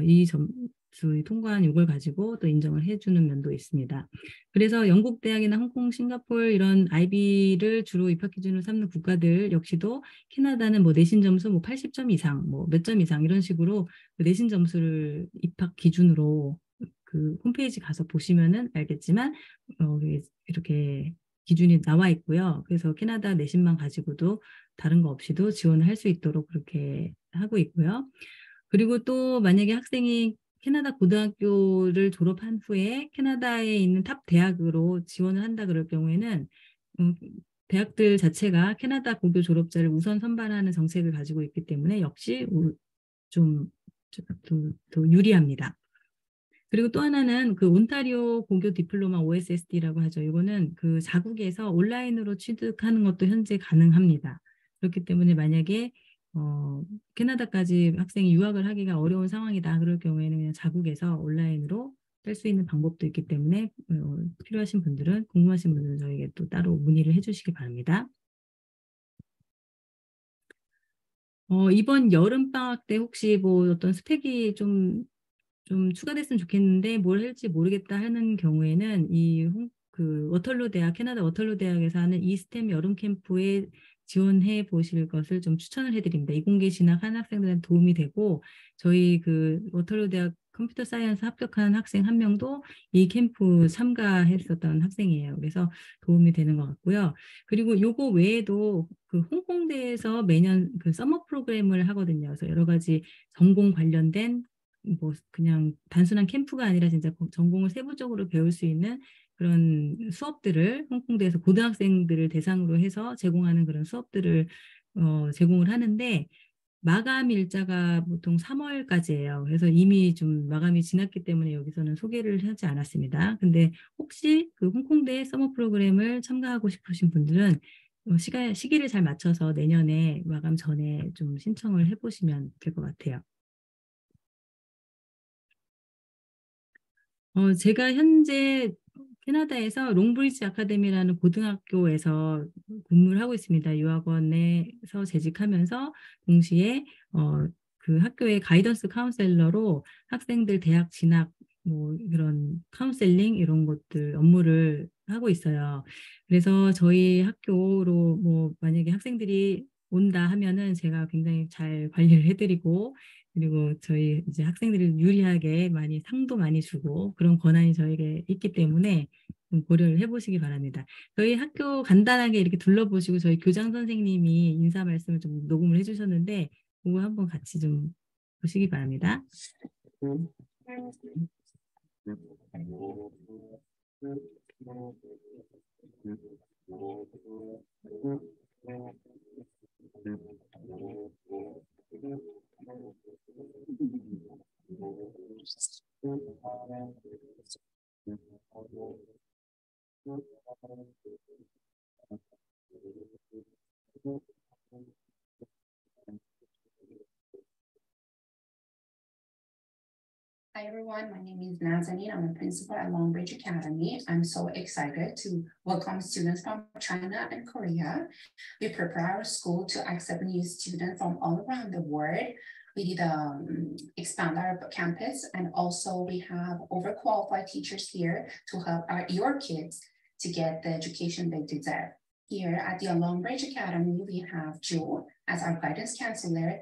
이 점수 통과한 이걸 가지고 또 인정을 해주는 면도 있습니다. 그래서 영국 대학이나 홍콩, 싱가포르 이런 IB를 주로 입학 기준으로 삼는 국가들 역시도 캐나다는 뭐 내신 점수 뭐 80점 이상, 뭐 몇 점 이상 이런 식으로 그 내신 점수를 입학 기준으로 그 홈페이지 가서 보시면은 알겠지만 이렇게 기준이 나와 있고요. 그래서 캐나다 내신만 가지고도 다른 거 없이도 지원을 할 수 있도록 그렇게 하고 있고요. 그리고 또 만약에 학생이 캐나다 고등학교를 졸업한 후에 캐나다에 있는 탑 대학으로 지원을 한다 그럴 경우에는 음, 대학들 자체가 캐나다 고교 졸업자를 우선 선발하는 정책을 가지고 있기 때문에 역시 좀 더 유리합니다. 그리고 또 하나는 그 온타리오 고교 디플로마 OSSD라고 하죠. 이거는 그 자국에서 온라인으로 취득하는 것도 현재 가능합니다. 그렇기 때문에 만약에 캐나다까지 학생이 유학을 하기가 어려운 상황이다. 그럴 경우에는 그냥 자국에서 온라인으로 뗄 수 있는 방법도 있기 때문에 필요하신 분들은 궁금하신 분들은 저에게 또 따로 문의를 해주시기 바랍니다. 이번 여름방학 때 혹시 뭐 어떤 스펙이 좀 추가됐으면 좋겠는데 뭘 할지 모르겠다 하는 경우에는 그 워털루 대학, 캐나다 워털루 대학에서 하는 이스템 여름 캠프에 지원해 보실 것을 좀 추천을 해드립니다. 이공계 진학 한 학생들한테 도움이 되고 저희 그 워털루 대학 컴퓨터 사이언스 합격한 학생 한 명도 이 캠프 참가했었던 학생이에요. 그래서 도움이 되는 것 같고요. 그리고 요거 외에도 그 홍콩대에서 매년 그 서머 프로그램을 하거든요. 그래서 여러 가지 전공 관련된 뭐 그냥 단순한 캠프가 아니라 진짜 전공을 세부적으로 배울 수 있는 그런 수업들을 홍콩대에서 고등학생들을 대상으로 해서 제공하는 그런 수업들을 제공을 하는데 마감 일자가 보통 3월까지예요. 그래서 이미 좀 마감이 지났기 때문에 여기서는 소개를 하지 않았습니다. 근데 혹시 그 홍콩대 서머 프로그램을 참가하고 싶으신 분들은 시기를 잘 맞춰서 내년에 마감 전에 좀 신청을 해보시면 될 것 같아요. 제가 현재 캐나다에서 롱브리지 아카데미라는 고등학교에서 근무를 하고 있습니다. 유학원에서 재직하면서 동시에 그 학교의 가이던스 카운셀러로 학생들 대학 진학 뭐 그런 카운셀링 이런 것들 업무를 하고 있어요. 그래서 저희 학교로 뭐 만약에 학생들이 온다 하면은 제가 굉장히 잘 관리를 해드리고 그리고 저희 이제 학생들을 유리하게 많이 상도 많이 주고 그런 권한이 저에게 있기 때문에 좀 고려를 해보시기 바랍니다. 저희 학교 간단하게 이렇게 둘러보시고 저희 교장 선생님이 인사 말씀을 좀 녹음을 해주셨는데 그거 한번 같이 좀 보시기 바랍니다. Hi everyone, my name is Nazanin. I'm a principal at Longbridge Academy. I'm so excited to welcome students from China and Korea. We prepare our school to accept new students from all around the world. We did expand our campus, and also we have overqualified teachers here to help your kids to get the education they deserve. Here at the Longbridge Academy, we have Jewel as our guidance counselor.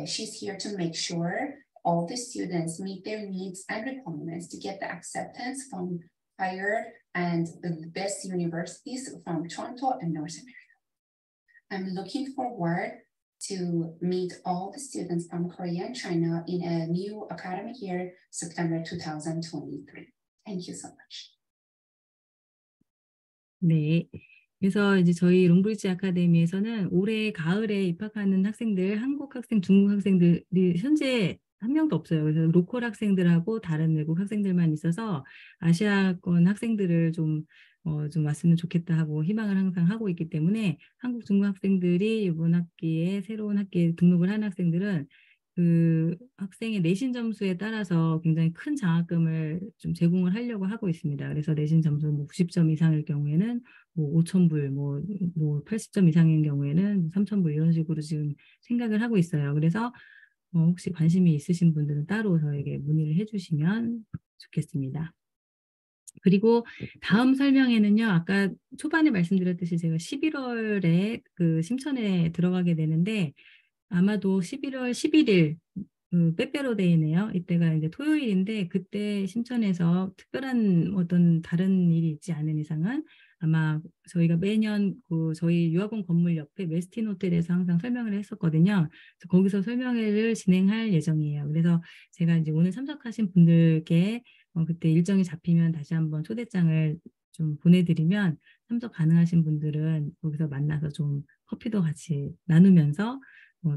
She's here to make sure all the students meet their needs and requirements to get the acceptance from higher and the best universities from Toronto and North America. I'm looking forward to meet all the students from Korea and China in a new academic year, September 2023. Thank you so much. 네. 그래서 이제 저희 롱브리지 아카데미에서는 올해 가을에 입학하는 학생들, 한국 학생, 중국 학생들이 현재 한 명도 없어요. 그래서 로컬 학생들하고 다른 외국 학생들만 있어서 아시아권 학생들을 좀 왔으면 좋겠다 하고 희망을 항상 하고 있기 때문에 한국, 중국 학생들이 이번 학기에 새로운 학기에 등록을 한 학생들은 그 학생의 내신 점수에 따라서 굉장히 큰 장학금을 좀 제공을 하려고 하고 있습니다. 그래서 내신 점수 뭐 90점 이상일 경우에는 뭐 5,000불, 뭐 80점 이상인 경우에는 3,000불 이런 식으로 지금 생각을 하고 있어요. 그래서 혹시 관심이 있으신 분들은 따로 저에게 문의를 해주시면 좋겠습니다. 그리고 다음 설명에는요, 아까 초반에 말씀드렸듯이 제가 11월에 그 심천에 들어가게 되는데 아마도 11월 11일 그 빼빼로데이네요. 이때가 이제 토요일인데 그때 심천에서 특별한 어떤 다른 일이 있지 않은 이상은 아마 저희가 매년 그 저희 유학원 건물 옆에 웨스틴 호텔에서 항상 설명을 했었거든요. 그래서 거기서 설명회를 진행할 예정이에요. 그래서 제가 이제 오늘 참석하신 분들께 그때 일정이 잡히면 다시 한번 초대장을 좀 보내드리면 참석 가능하신 분들은 거기서 만나서 좀 커피도 같이 나누면서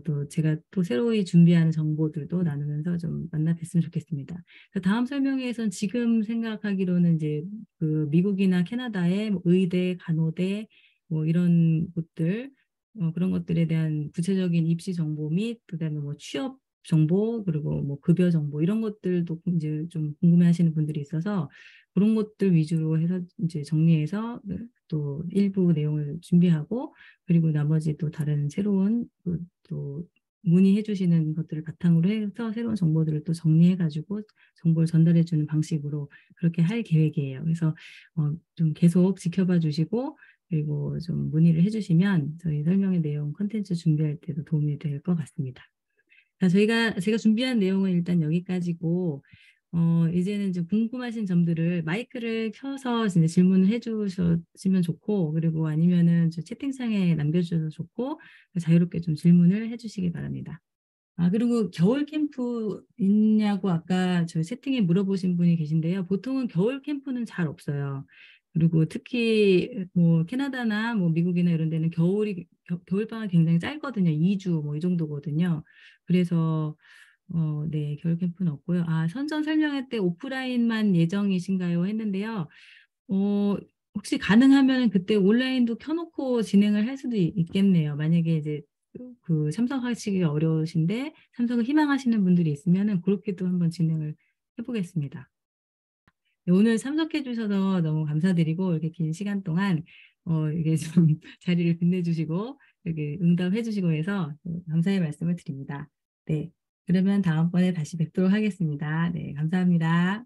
또 제가 또 새로이 준비하는 정보들도 나누면서 좀 만나 뵀으면 좋겠습니다. 다음 설명회에서는 지금 생각하기로는 이제 그 미국이나 캐나다의 뭐 의대, 간호대 뭐 이런 곳들 그런 것들에 대한 구체적인 입시 정보 및 그다음에 뭐 취업 정보 그리고 뭐 급여 정보 이런 것들도 이제 좀 궁금해하시는 분들이 있어서 그런 것들 위주로 해서 이제 정리해서 또 일부 내용을 준비하고 그리고 나머지 또 다른 새로운 또 문의해 주시는 것들을 바탕으로 해서 새로운 정보들을 또 정리해 가지고 정보를 전달해 주는 방식으로 그렇게 할 계획이에요. 그래서 좀 계속 지켜봐 주시고 그리고 좀 문의를 해 주시면 저희 설명의 내용 콘텐츠 준비할 때도 도움이 될 것 같습니다. 자, 제가 준비한 내용은 일단 여기까지고 이제는 좀 궁금하신 점들을 마이크를 켜서 진짜 질문을 해주시면 좋고 그리고 아니면은 저 채팅창에 남겨주셔도 좋고 자유롭게 좀 질문을 해주시기 바랍니다. 아, 그리고 겨울 캠프 있냐고 아까 저 채팅에 물어보신 분이 계신데요. 보통은 겨울 캠프는 잘 없어요. 그리고 특히 뭐 캐나다나 뭐 미국이나 이런 데는 겨울방학 굉장히 짧거든요. 2주 뭐 이 정도거든요. 그래서 네, 겨울 캠프는 없고요. 아, 선전 설명회 때 오프라인만 예정이신가요? 했는데요. 어, 혹시 가능하면 그때 온라인도 켜놓고 진행을 할 수도 있겠네요. 만약에 이제 그 참석하시기 어려우신데 참석을 희망하시는 분들이 있으면은 그렇게도 한번 진행을 해보겠습니다. 네, 오늘 참석해 주셔서 너무 감사드리고 이렇게 긴 시간 동안 이게 좀 자리를 빛내주시고 이렇게 응답해 주시고 해서 감사의 말씀을 드립니다. 네, 그러면 다음번에 다시 뵙도록 하겠습니다. 네, 감사합니다.